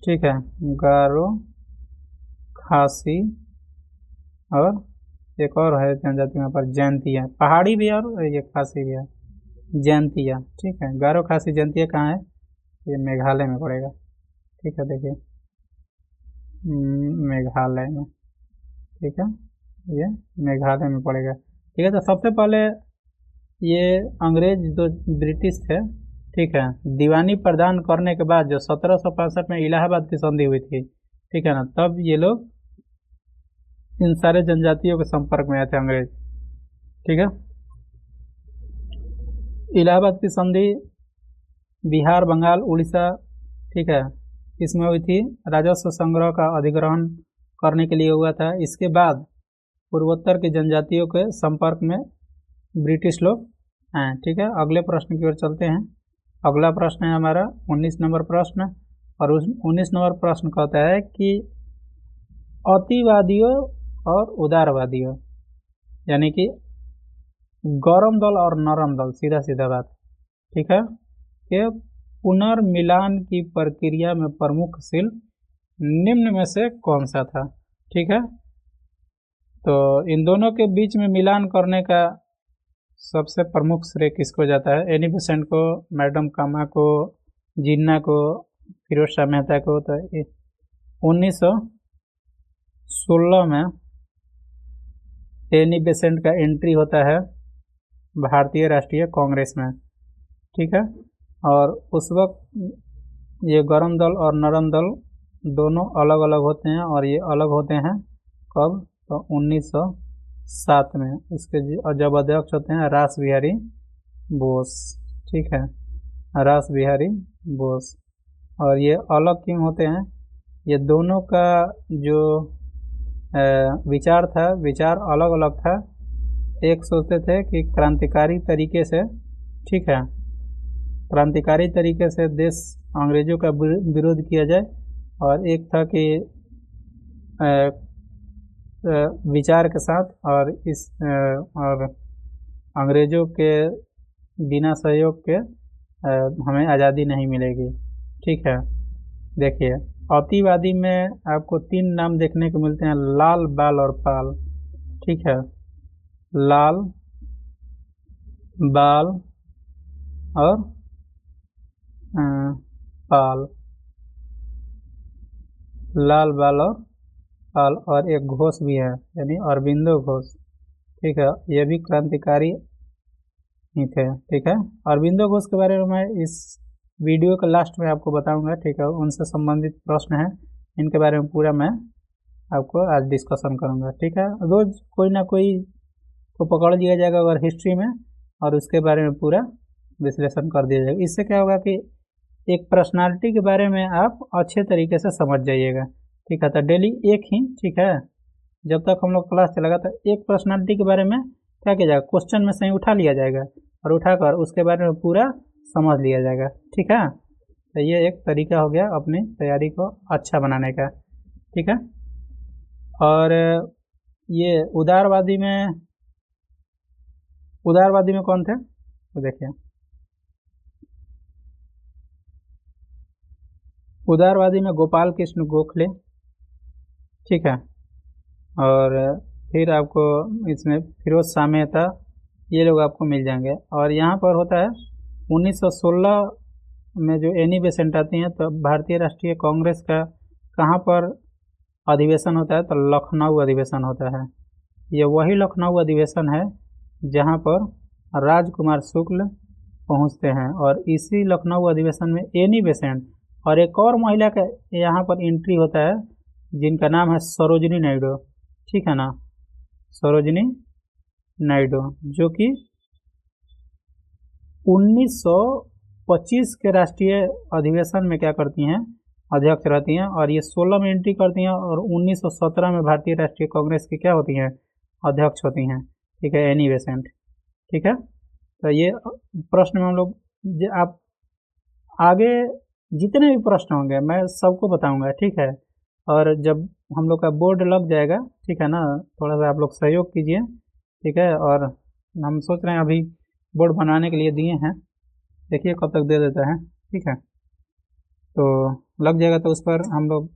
S1: ठीक है, गारो, खासी और एक और है जनजाति यहाँ पर, जैंतिया। पहाड़ी भी है और ये खासी भी है, जैंतिया, ठीक है। गारो, खासी, जैंतिया कहाँ है? ये मेघालय में पड़ेगा, ठीक है। देखिए मेघालय में, ठीक है, ये मेघालय में पड़ेगा, ठीक है। तो सबसे पहले ये अंग्रेज जो ब्रिटिश थे, ठीक है, दीवानी प्रदान करने के बाद जो 1765 में इलाहाबाद की संधि हुई थी, ठीक है ना, तब ये लोग इन सारे जनजातियों के संपर्क में आए थे अंग्रेज, ठीक है। इलाहाबाद की संधि बिहार, बंगाल, उड़ीसा, ठीक है, इसमें हुई थी। राजस्व संग्रह का अधिग्रहण करने के लिए हुआ था। इसके बाद पूर्वोत्तर की जनजातियों के संपर्क में ब्रिटिश लोग आए, ठीक है। अगले प्रश्न की ओर चलते हैं। अगला प्रश्न है हमारा 19 नंबर प्रश्न, और उस 19 नंबर प्रश्न कहता है कि अतिवादियों और उदारवादियों, यानी कि गरम दल और नरम दल, सीधा सीधा बात, ठीक है, के पुनर्मिलान की प्रक्रिया में प्रमुख शिल्प निम्न में से कौन सा था? ठीक है, तो इन दोनों के बीच में मिलान करने का सबसे प्रमुख श्रेय किसको जाता है? एनी बेसेंट को, मैडम कामा को, जिन्ना को, फिरोज शाह मेहता को। तो 1916 में एनी बेसेंट का एंट्री होता है भारतीय राष्ट्रीय कांग्रेस में, ठीक है। और उस वक्त ये गर्म दल और नरम दल दोनों अलग अलग होते हैं, और ये अलग होते हैं कब, तो 1907 में। इसके जब अध्यक्ष होते हैं रास बिहारी बोस, ठीक है, रास बिहारी बोस। और ये अलग क्यों होते हैं, ये दोनों का जो विचार था, विचार अलग अलग था। एक सोचते थे कि क्रांतिकारी तरीके से, ठीक है, क्रांतिकारी तरीके से देश अंग्रेजों का विरोध किया जाए, और एक था कि विचार के साथ और अंग्रेजों के बिना सहयोग के हमें आज़ादी नहीं मिलेगी, ठीक है। देखिए, अतिवादी में आपको 3 नाम देखने को मिलते हैं, लाल, बाल और पाल, ठीक है। लाल, बाल और पाल, लाल, बाल और पाल। और एक घोष भी है, यानी अरबिंदो घोष, ठीक है, ये भी क्रांतिकारी ही थे, ठीक है। अरबिंदो घोष के बारे में मैं इस वीडियो के लास्ट में आपको बताऊंगा, ठीक है। उनसे संबंधित प्रश्न हैं, इनके बारे में पूरा मैं आपको आज डिस्कशन करूंगा, ठीक है। रोज कोई ना कोई को पकड़ लिया जाएगा अगर हिस्ट्री में, और उसके बारे में पूरा विश्लेषण कर दिया जाएगा। इससे क्या होगा कि एक पर्सनालिटी के बारे में आप अच्छे तरीके से समझ जाइएगा, ठीक है। तो डेली एक ही, ठीक है, जब तक हम लोग क्लास चलेगा तो एक पर्सनालिटी के बारे में क्या किया जाएगा, क्वेश्चन में से ही उठा लिया जाएगा, और उठाकर उसके बारे में पूरा समझ लिया जाएगा, ठीक है। तो ये एक तरीका हो गया अपनी तैयारी को अच्छा बनाने का, ठीक है। और ये उदारवादी में कौन थे, तो देखिए, उदारवादी में गोपाल कृष्ण गोखले, ठीक है। और फिर आपको इसमें फिरोज शाह मेहता, ये लोग आपको मिल जाएंगे। और यहाँ पर होता है 1916 में जो एनी बेसेंट आती हैं, तो भारतीय राष्ट्रीय कांग्रेस का कहाँ पर अधिवेशन होता है, तो लखनऊ अधिवेशन होता है। ये वही लखनऊ अधिवेशन है जहाँ पर राजकुमार शुक्ल पहुँचते हैं, और इसी लखनऊ अधिवेशन में एनी बेसेंट और एक और महिला का यहाँ पर एंट्री होता है, जिनका नाम है सरोजिनी नायडू, ठीक है ना, सरोजिनी नायडू, जो कि 1925 के राष्ट्रीय अधिवेशन में क्या करती हैं, अध्यक्ष रहती हैं। और ये 16 में एंट्री करती हैं, और 1917 में भारतीय राष्ट्रीय कांग्रेस की क्या होती हैं, अध्यक्ष होती हैं, ठीक है, एनी बेसेंट, ठीक है। तो ये प्रश्न में हम लोग आप आगे जितने भी प्रश्न होंगे मैं सबको बताऊंगा, ठीक है। और जब हम लोग का बोर्ड लग जाएगा, ठीक है ना, थोड़ा सा आप लोग सहयोग कीजिए, ठीक है। और हम सोच रहे हैं अभी बोर्ड बनाने के लिए दिए हैं, देखिए कब तक दे देता है, ठीक है। तो लग जाएगा तो उस पर हम लोग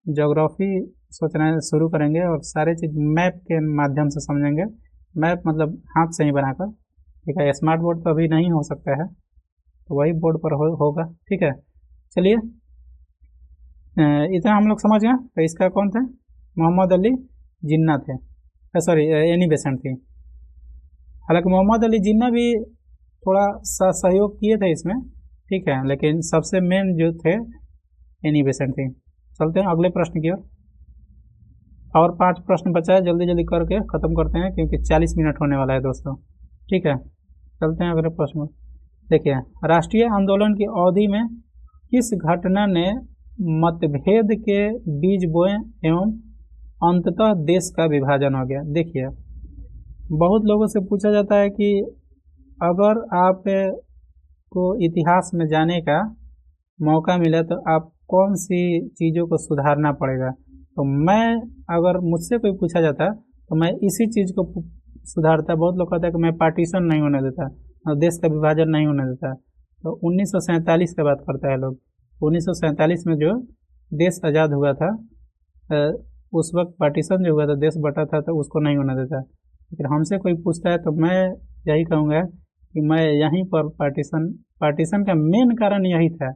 S1: ज्योग्राफी सोच रहे हैं शुरू करेंगे, और सारे चीज़ मैप के माध्यम से समझेंगे, मैप मतलब हाथ से ही बनाकर, ठीक है। स्मार्ट बोर्ड तो अभी नहीं हो सकता है, तो वही बोर्ड पर होगा, ठीक है। चलिए, इतना हम लोग समझ गए। तो इसका कौन थे, मोहम्मद अली जिन्ना थे, सॉरी एनी बेसेंट थी। हालांकि मोहम्मद अली जिन्ना भी थोड़ा सा सहयोग किए थे इसमें, ठीक है, लेकिन सबसे मेन जो थे एनी बेसेंट थी। चलते हैं अगले प्रश्न की ओर, और 5 प्रश्न बचा है, जल्दी जल्दी करके ख़त्म करते हैं क्योंकि 40 मिनट होने वाला है दोस्तों, ठीक है। चलते हैं अगले प्रश्न। देखिए, राष्ट्रीय आंदोलन की अवधि में किस घटना ने मतभेद के बीज बोए एवं अंततः देश का विभाजन हो गया। देखिए, बहुत लोगों से पूछा जाता है कि अगर आप को इतिहास में जाने का मौका मिला तो आप कौन सी चीज़ों को सुधारना पड़ेगा। तो मैं, अगर मुझसे कोई पूछा जाता तो मैं इसी चीज़ को सुधारता। बहुत लोग कहता है कि मैं पार्टीशन नहीं होने देता और देश का विभाजन नहीं होने देता। तो 1947 की बात करता है लोग। 1947 में जो देश आज़ाद हुआ था, उस वक्त पार्टीशन जो हुआ था, देश बटा था, तो उसको नहीं होने देता। लेकिन हमसे कोई पूछता है तो मैं यही कहूँगा कि मैं यहीं पर पार्टीशन का मेन कारण यही था,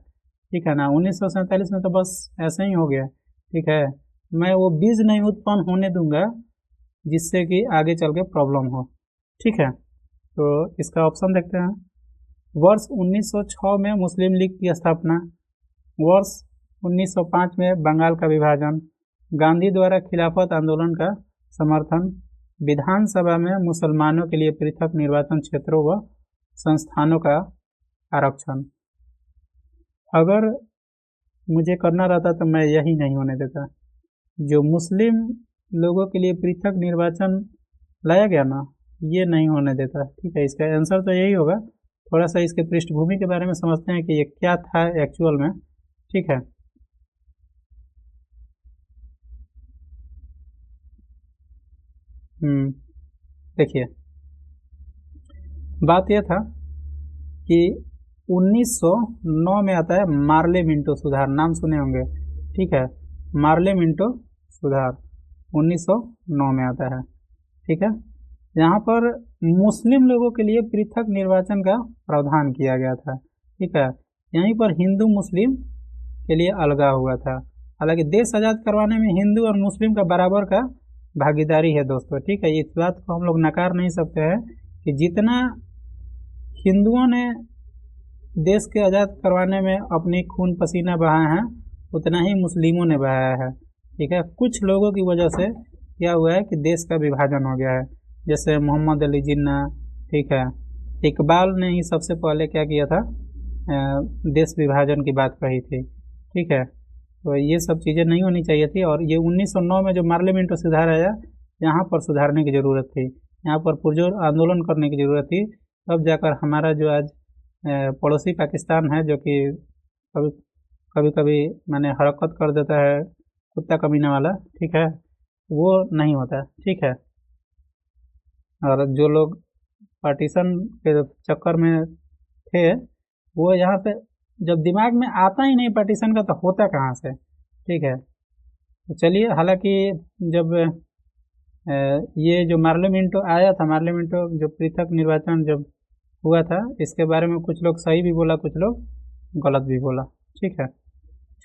S1: ठीक है ना। 1947 में तो बस ऐसे ही हो गया, ठीक है। मैं वो बीज नहीं उत्पन्न होने दूंगा जिससे कि आगे चल के प्रॉब्लम हो। ठीक है, तो इसका ऑप्शन देखते हैं। वर्ष 1906 में मुस्लिम लीग की स्थापना, वर्ष 1905 में बंगाल का विभाजन, गांधी द्वारा खिलाफत आंदोलन का समर्थन, विधानसभा में मुसलमानों के लिए पृथक निर्वाचन क्षेत्रों व संस्थानों का आरक्षण। अगर मुझे करना रहता तो मैं यही नहीं होने देता। जो मुस्लिम लोगों के लिए पृथक निर्वाचन लाया गया ना, ये नहीं होने देता। ठीक है, इसका आंसर तो यही होगा। थोड़ा सा इसके पृष्ठभूमि के बारे में समझते हैं कि ये क्या था एक्चुअल में। ठीक है, देखिए, बात यह था कि 1909 में आता है मार्ले मिंटो सुधार, नाम सुने होंगे। ठीक है, मार्ले मिंटो सुधार 1909 में आता है। ठीक है, यहाँ पर मुस्लिम लोगों के लिए पृथक निर्वाचन का प्रावधान किया गया था। ठीक है, यहीं पर हिंदू मुस्लिम के लिए अलगा हुआ था। हालांकि देश आज़ाद करवाने में हिंदू और मुस्लिम का बराबर का भागीदारी है दोस्तों। ठीक है, इस बात को हम लोग नकार नहीं सकते हैं कि जितना हिंदुओं ने देश के आज़ाद करवाने में अपनी खून पसीना बहाया है, उतना ही मुस्लिमों ने बहाया है। ठीक है, कुछ लोगों की वजह से क्या हुआ है कि देश का विभाजन हो गया है, जैसे मोहम्मद अली जिन्ना। ठीक है, इकबाल ने ही सबसे पहले क्या किया था, देश विभाजन की बात कही थी। ठीक है, तो ये सब चीज़ें नहीं होनी चाहिए थी। और ये 1909 में जो मार्लियामेंटो सुधार आया, यहाँ पर सुधारने की ज़रूरत थी, यहाँ पर पुरजोर आंदोलन करने की ज़रूरत थी। तब जाकर हमारा जो आज पड़ोसी पाकिस्तान है, जो कि कभी कभी कभी मैंने हरकत कर देता है कुत्ता कमीना वाला, ठीक है, वो नहीं होता। ठीक है, और जो लोग पार्टीशन के चक्कर में थे, वो यहाँ पे जब दिमाग में आता ही नहीं पार्टीशन का, तो होता कहाँ से। ठीक है, तो चलिए, हालांकि जब ये जो मार्लियामेंटो आया था, मार्लियामेंटो जो पृथक निर्वाचन जब हुआ था, इसके बारे में कुछ लोग सही भी बोला, कुछ लोग गलत भी बोला। ठीक है,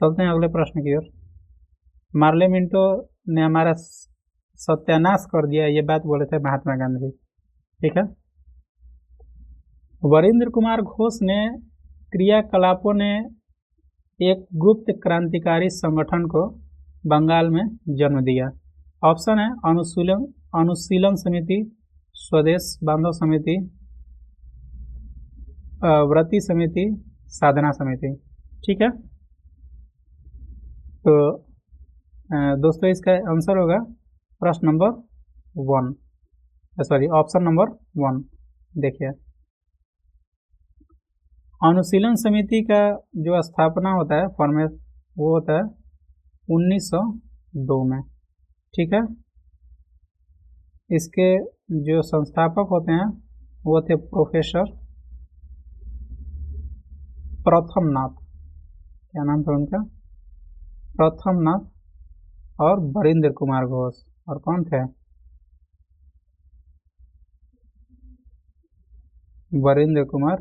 S1: चलते हैं अगले प्रश्न की ओर। मार्लियामेंटो ने हमारा सत्यानाश कर दिया, ये बात बोले थे महात्मा गांधी। ठीक है, वरिंद्र कुमार घोष ने क्रियाकलापों ने एक गुप्त क्रांतिकारी संगठन को बंगाल में जन्म दिया। ऑप्शन है अनुशीलन समिति, स्वदेश बांधव समिति, व्रती समिति, साधना समिति। ठीक है, तो दोस्तों इसका आंसर होगा प्रश्न नंबर 1, सॉरी ऑप्शन नंबर 1। देखिए, अनुशीलन समिति का जो स्थापना होता है फॉर्मेट, वो होता है 1902 में। ठीक है, इसके जो संस्थापक होते हैं वो थे प्रोफेसर प्रथमनाथ, क्या नाम था उनका, प्रथमनाथ, और वरिंद्र कुमार घोष। और कौन थे, वरिंद्र कुमार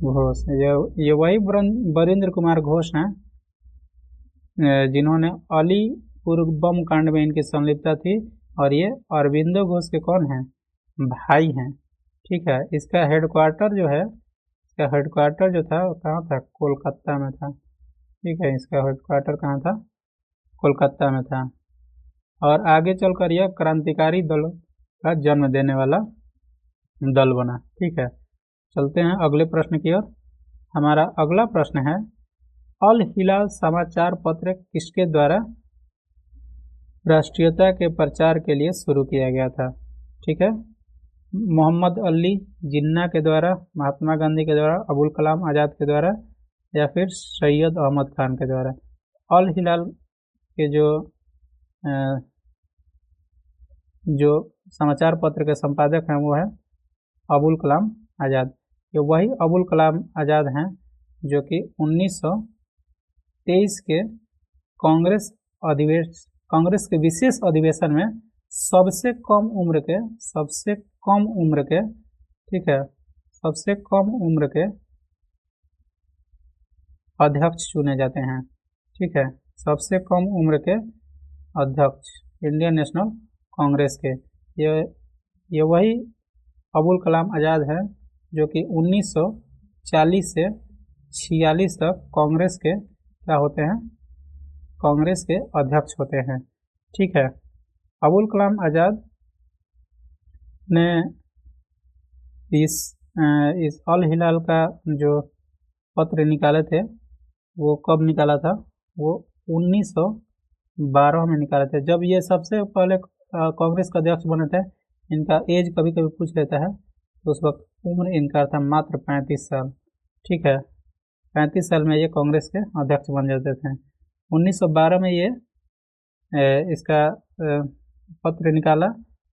S1: घोष। ये वही वरिंद्र कुमार घोष हैं जिन्होंने अलीपुर बम कांड में इनकी संलिप्तता थी। और ये अरविंदो घोष के कौन हैं, भाई हैं। ठीक है, इसका हेडक्वार्टर जो है, इसका हेडक्वार्टर जो था वो कहाँ था, कोलकाता में था। ठीक है, इसका हेडक्वार्टर कहाँ था, कोलकाता में था। और आगे चलकर यह क्रांतिकारी दल का जन्म देने वाला दल बना। ठीक है, चलते हैं अगले प्रश्न की ओर। हमारा अगला प्रश्न है, अल हिलाल समाचार पत्र किसके द्वारा राष्ट्रीयता के प्रचार के लिए शुरू किया गया था। ठीक है, मोहम्मद अली जिन्ना के द्वारा, महात्मा गांधी के द्वारा, अबुल कलाम आज़ाद के द्वारा, या फिर सैयद अहमद खान के द्वारा। अल हिलाल के जो समाचार पत्र के संपादक हैं वो है अबुल कलाम आज़ाद। ये वही अबुल कलाम आज़ाद हैं जो कि 1923 के कांग्रेस के विशेष अधिवेशन में सबसे कम उम्र के, ठीक है, सबसे कम उम्र के अध्यक्ष चुने जाते हैं। ठीक है, सबसे कम उम्र के अध्यक्ष इंडियन नेशनल कांग्रेस के, ये वही अबुल कलाम आज़ाद है जो कि 1940 से 46 तक कांग्रेस के क्या होते हैं, कांग्रेस के अध्यक्ष होते हैं। ठीक है, अबुल कलाम आज़ाद ने इस अल हिलाल का जो पत्र निकाले थे वो कब निकाला था, वो 1912 में निकाले थे। जब ये सबसे पहले कांग्रेस का अध्यक्ष बने थे, इनका एज कभी कभी पूछ लेता है, तो उस वक्त उम्र इनका था मात्र 35 साल। ठीक है, 35 साल में ये कांग्रेस के अध्यक्ष बन जाते थे। 1912 में ये इसका पत्र निकाला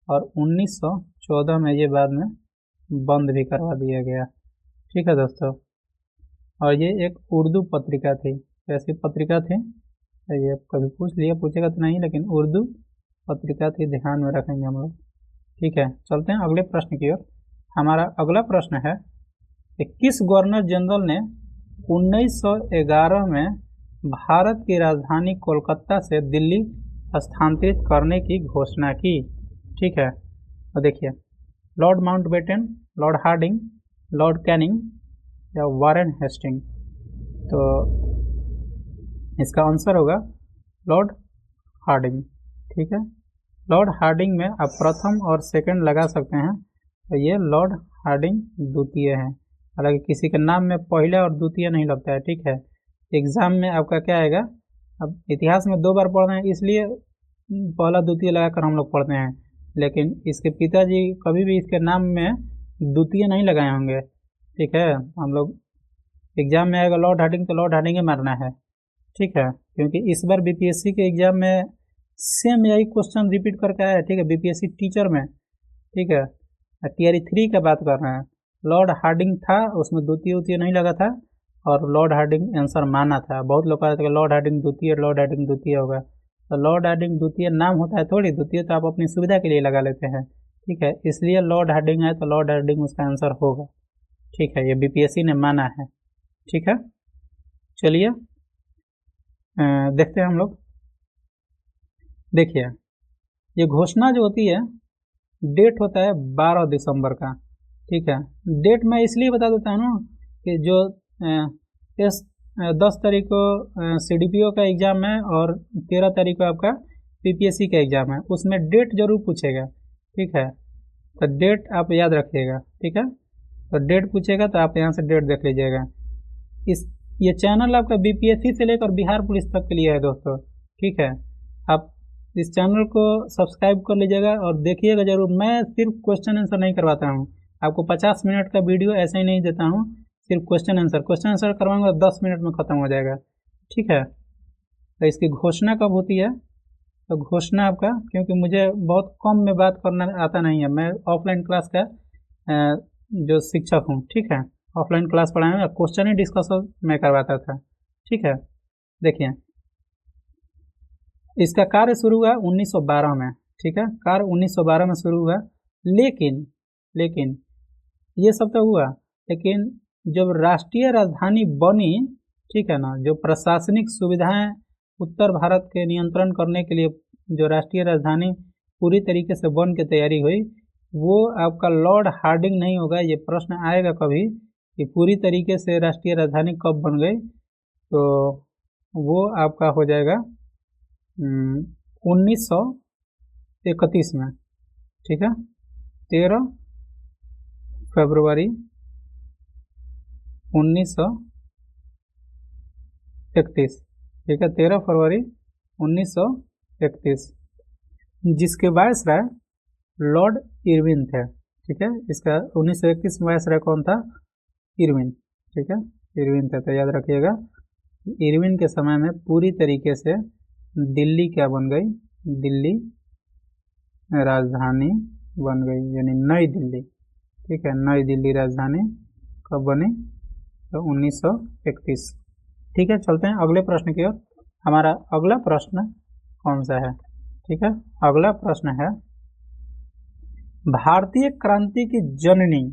S1: और 1914 में ये बाद में बंद भी करवा दिया गया। ठीक है दोस्तों, और ये एक उर्दू पत्रिका थी। कैसी पत्रिका थी ये कभी पूछेगा तो नहीं, लेकिन उर्दू पत्रिका थी, ध्यान में रखेंगे हम लोग। ठीक है, चलते हैं अगले प्रश्न की ओर। हमारा अगला प्रश्न है कि किस गवर्नर जनरल ने 1911 में भारत की राजधानी कोलकाता से दिल्ली स्थानांतरित करने की घोषणा की। ठीक है, तो देखिए, lord Mountbatten, lord Hardinge, lord Canning या वारेन हेस्टिंग। तो इसका आंसर होगा लॉर्ड हार्डिंग। ठीक है, लॉर्ड हार्डिंग में आप प्रथम और सेकंड लगा सकते हैं, तो ये लॉर्ड हार्डिंग द्वितीय है। हालांकि किसी के नाम में पहला और द्वितीय नहीं लगता है। ठीक है, एग्जाम में आपका क्या आएगा, अब इतिहास में 2 बार पढ़ रहे हैं इसलिए पहला द्वितीय लगाकर हम लोग पढ़ते हैं, लेकिन इसके पिताजी कभी भी इसके नाम में द्वितीय नहीं लगाए होंगे। ठीक है, हम लोग एग्जाम में आएगा लॉर्ड हार्डिंग तो लॉर्ड हार्डिंग मारना है। ठीक है, क्योंकि इस बार बीपीएससी के एग्जाम में सेम यही क्वेश्चन रिपीट करके आया है। ठीक है, बीपीएससी टीचर में। ठीक है, टीआरई 3 का बात कर रहे हैं। लॉर्ड हार्डिंग था, उसमें द्वितीय नहीं लगा था और लॉर्ड हार्डिंग आंसर माना था। बहुत लोग कहते थे लॉर्ड हार्डिंग द्वितीय, लॉर्ड हार्डिंग द्वितीय होगा, तो लॉर्ड हार्डिंग द्वितीय नाम होता है थोड़ी, द्वितीय तो आप अपनी सुविधा के लिए लगा लेते हैं। ठीक है, इसलिए लॉर्ड हार्डिंग है तो लॉर्ड हार्डिंग उसका आंसर होगा। ठीक है, ये बीपीएससी ने माना है। ठीक है, चलिए देखते हैं हम लोग। देखिए, ये घोषणा जो होती है, डेट होता है 12 दिसंबर का। ठीक है, डेट मैं इसलिए बता देता हूँ ना कि जो 10 तारीख को सीडीपीओ का एग्ज़ाम है और 13 तारीख को आपका पीपीएससी का एग्ज़ाम है, उसमें डेट जरूर पूछेगा। ठीक है, तो डेट आप याद रखिएगा। ठीक है, तो डेट पूछेगा तो आप यहाँ से डेट देख लीजिएगा। ये चैनल आपका बीपीएससी से लेकर बिहार पुलिस तक के लिए है दोस्तों। ठीक है, आप इस चैनल को सब्सक्राइब कर लीजिएगा और देखिएगा जरूर। मैं सिर्फ क्वेश्चन आंसर नहीं करवाता हूँ आपको, 50 मिनट का वीडियो ऐसे ही नहीं देता हूँ, सिर्फ क्वेश्चन आंसर करवाऊंगा 10 मिनट में ख़त्म हो जाएगा। ठीक है, तो इसकी घोषणा कब होती है, तो घोषणा आपका, क्योंकि मुझे बहुत कम में बात करना आता नहीं है, मैं ऑफलाइन क्लास का जो शिक्षक हूँ। ठीक है, ऑफलाइन क्लास पढ़ाने में क्वेश्चन ही डिस्कशन मैं करवाता था। ठीक है, देखिए, इसका कार्य शुरू हुआ 1912 में। ठीक है, कार्य 1912 में शुरू हुआ, लेकिन ये सब तो हुआ, लेकिन जब राष्ट्रीय राजधानी बनी, ठीक है ना, जो प्रशासनिक सुविधाएं उत्तर भारत के नियंत्रण करने के लिए जो राष्ट्रीय राजधानी पूरी तरीके से बन के तैयारी हुई, वो आपका लॉर्ड हार्डिंग नहीं होगा। ये प्रश्न आएगा कभी कि पूरी तरीके से राष्ट्रीय राजधानी कब बन गई, तो वो आपका हो जाएगा 1931 में। ठीक है, 13 फरवरी 1931। ठीक है, 13 फरवरी 1931, जिसके वायसराय लॉर्ड इरविन थे। ठीक है, इसका 1931 में वायसराय कौन था, इरविन। ठीक है, इरविन थे, तो याद रखिएगा। इरविन के समय में पूरी तरीके से दिल्ली क्या बन गई, दिल्ली राजधानी बन गई, यानी नई दिल्ली। ठीक है, नई दिल्ली राजधानी कब बनी, तो 1931। ठीक है, चलते हैं अगले प्रश्न की ओर। हमारा अगला प्रश्न कौन सा है, ठीक है, अगला प्रश्न है भारतीय क्रांति की जननी,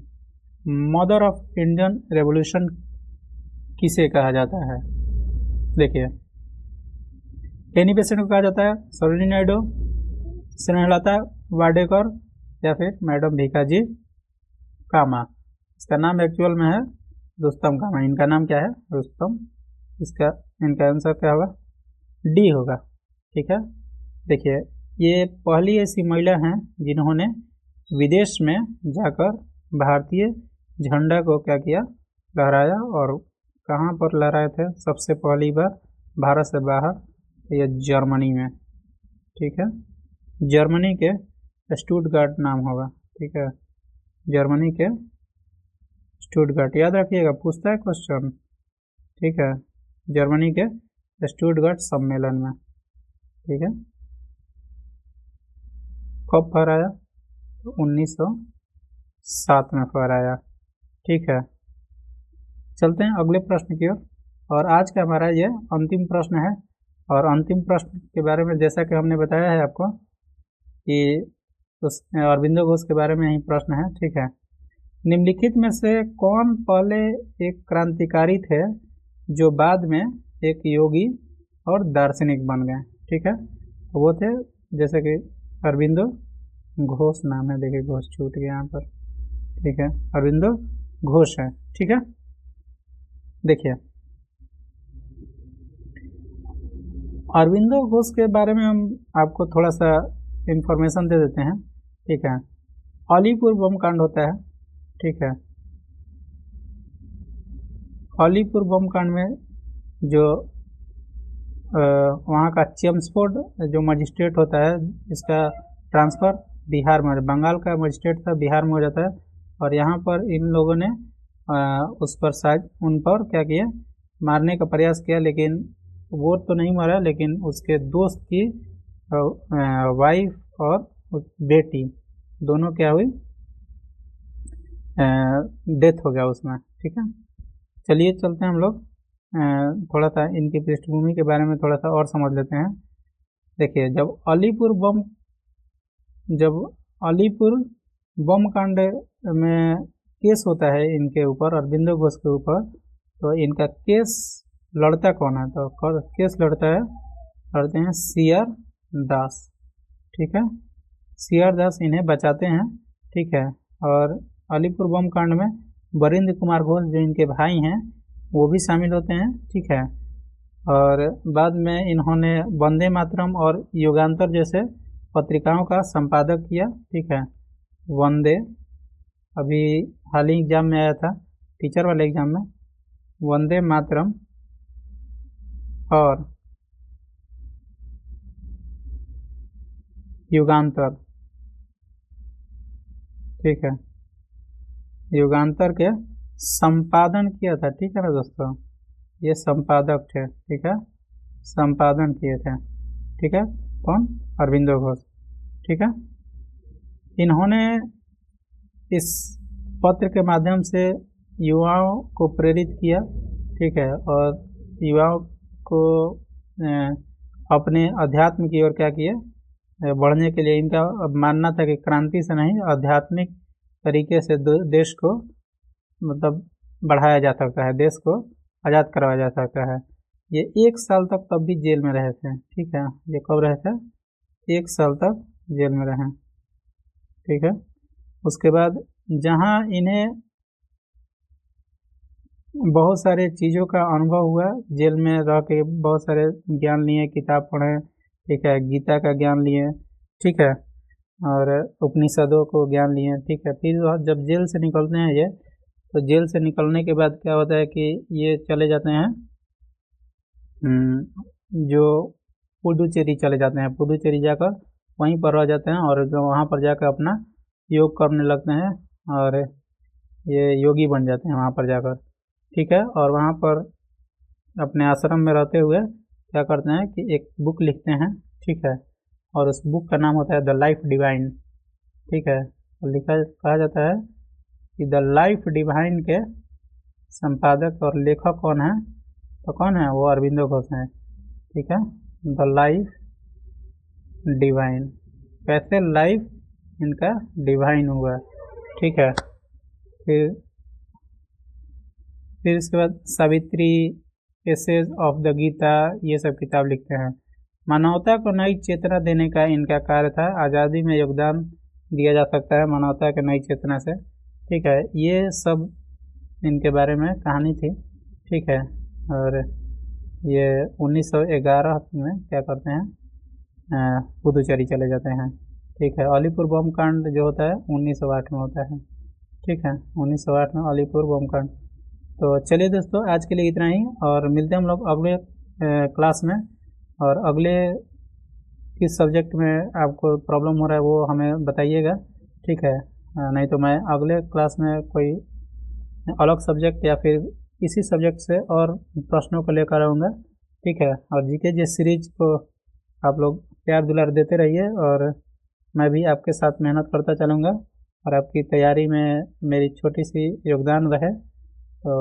S1: मदर ऑफ इंडियन रेवोल्यूशन किसे कहा जाता है। देखिए, एनी पेशेंट को कहा जाता है सरोजिनी नायडू, स्नेहलता वाडेकर या फिर मैडम भीकाजी कामा। इसका नाम एक्चुअल में है रुस्तम कामा, इनका नाम क्या है रुस्तम, इनका आंसर क्या होगा डी होगा। ठीक है, देखिए ये पहली ऐसी महिला हैं जिन्होंने विदेश में जाकर भारतीय झंडा को क्या किया, लहराया। और कहाँ पर लहराए थे सबसे पहली बार, भारत से बाहर, या जर्मनी में। ठीक है, जर्मनी के स्टुटगार्ट नाम होगा। ठीक है, जर्मनी के स्टुटगार्ट, याद रखिएगा पूछता है क्वेश्चन। ठीक है, जर्मनी के स्टुटगार्ट सम्मेलन में। ठीक है, कब फहराया, तो 1907 में फहराया। ठीक है, चलते हैं अगले प्रश्न की ओर। और आज का हमारा ये अंतिम प्रश्न है। और अंतिम प्रश्न के बारे में जैसा कि हमने बताया है आपको कि उस अरबिंदो घोष के बारे में ही प्रश्न है। ठीक है, निम्नलिखित में से कौन पहले एक क्रांतिकारी थे जो बाद में एक योगी और दार्शनिक बन गए। ठीक है, वो थे जैसे कि अरबिंदो घोष नाम है, देखिए घोष छूट गया यहाँ पर। ठीक है, अरबिंदो घोष है। ठीक है, देखिए अरबिंदो घोष के बारे में हम आपको थोड़ा सा इंफॉर्मेशन दे देते हैं। ठीक है, अलीपुर बम कांड होता है। ठीक है, अलीपुर बम कांड में जो वहाँ का चेम्सफोर्ड जो मजिस्ट्रेट होता है, इसका ट्रांसफ़र बिहार में, बंगाल का मजिस्ट्रेट था बिहार में हो जाता है। और यहाँ पर इन लोगों ने उस पर शायद उन पर क्या किया, मारने का प्रयास किया, लेकिन वो तो नहीं मारा, लेकिन उसके दोस्त की वाइफ और बेटी दोनों क्या हुई, डेथ हो गया उसमें। ठीक है, चलिए चलते हैं हम लोग थोड़ा सा इनकी पृष्ठभूमि के बारे में थोड़ा सा और समझ लेते हैं। देखिए जब अलीपुर बम कांड में केस होता है इनके ऊपर, अरबिंदो घोष के ऊपर, तो इनका केस लड़ता कौन है, तो केस लड़ते हैं सीआर दास। ठीक है, सीआर दास इन्हें बचाते हैं। ठीक है, और अलीपुर बम कांड में वरिंद्र कुमार घोष जो इनके भाई हैं वो भी शामिल होते हैं। ठीक है, और बाद में इन्होंने वंदे मातरम और युगांतर जैसे पत्रिकाओं का संपादक किया। ठीक है, वंदे अभी हाल ही एग्जाम में आया था, टीचर वाले एग्जाम में, वंदे मातरम और युगांतर। ठीक है, युगांतर के संपादन किया था। ठीक है ना दोस्तों, ये संपादक थे। ठीक है, संपादन किए थे। ठीक है, कौन, अरबिंदो घोष। ठीक है, इन्होंने इस पत्र के माध्यम से युवाओं को प्रेरित किया। ठीक है, और युवाओं को अपने अध्यात्म की ओर क्या किए, बढ़ने के लिए। इनका मानना था कि क्रांति से नहीं, आध्यात्मिक तरीके से देश को मतलब बढ़ाया जा सकता है, देश को आज़ाद करवाया जा सकता है। ये 1 साल तक तब भी जेल में रहे थे। ठीक है, ये कब रहे थे, 1 साल तक जेल में रहे। ठीक है, उसके बाद जहाँ इन्हें बहुत सारे चीज़ों का अनुभव हुआ, जेल में रह के बहुत सारे ज्ञान लिए, किताब पढ़े। ठीक है, गीता का ज्ञान लिए। ठीक है, और उपनिषदों को ज्ञान लिए। ठीक है, फिर जब जेल से निकलते हैं ये, तो जेल से निकलने के बाद क्या होता है कि ये चले जाते हैं जो पुडुचेरी चले जाते हैं, पुडुचेरी जाकर वहीं पर रह जाते हैं, और जो वहाँ पर जाकर अपना योग करने लगते हैं, और ये योगी बन जाते हैं वहाँ पर जाकर। ठीक है, और वहाँ पर अपने आश्रम में रहते हुए क्या करते हैं कि एक बुक लिखते हैं। ठीक है, और उस बुक का नाम होता है द लाइफ डिवाइन। ठीक है, कहा जाता है कि द लाइफ डिवाइन के संपादक और लेखक कौन है, तो कौन है, वो अरबिंदो घोष हैं। ठीक है, द लाइफ डिवाइन, कैसे लाइफ इनका डिवाइन हुआ। ठीक है, फिर इसके बाद Savitri, essays of the Gita, ये सब किताब लिखते हैं। मानवता को नई चेतना देने का इनका कार्य था। आज़ादी में योगदान दिया जा सकता है मानवता के नई चेतना से। ठीक है, ये सब इनके बारे में कहानी थी। ठीक है, और ये 1911 में क्या करते हैं, पुदुचेरी चले जाते हैं। ठीक है, अलीपुर बम कांड जो होता है 1908 में होता है। ठीक है, 1908 में अलीपुर बम कांड। तो चलिए दोस्तों, आज के लिए इतना ही, और मिलते हैं हम लोग अगले क्लास में। और अगले किस सब्जेक्ट में आपको प्रॉब्लम हो रहा है वो हमें बताइएगा। ठीक है, नहीं तो मैं अगले क्लास में कोई अलग सब्जेक्ट या फिर इसी सब्जेक्ट से और प्रश्नों को लेकर आऊँगा। ठीक है, और जीके जी सीरीज को आप लोग प्यार दुलार देते रहिए, और मैं भी आपके साथ मेहनत करता चलूँगा और आपकी तैयारी में मेरी छोटी सी योगदान रहे तो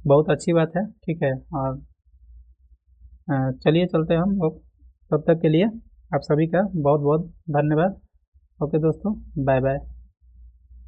S1: बहुत अच्छी बात है। ठीक है, और चलिए चलते हैं हम लोग। तब तक के लिए आप सभी का बहुत बहुत धन्यवाद। ओके दोस्तों, बाय बाय।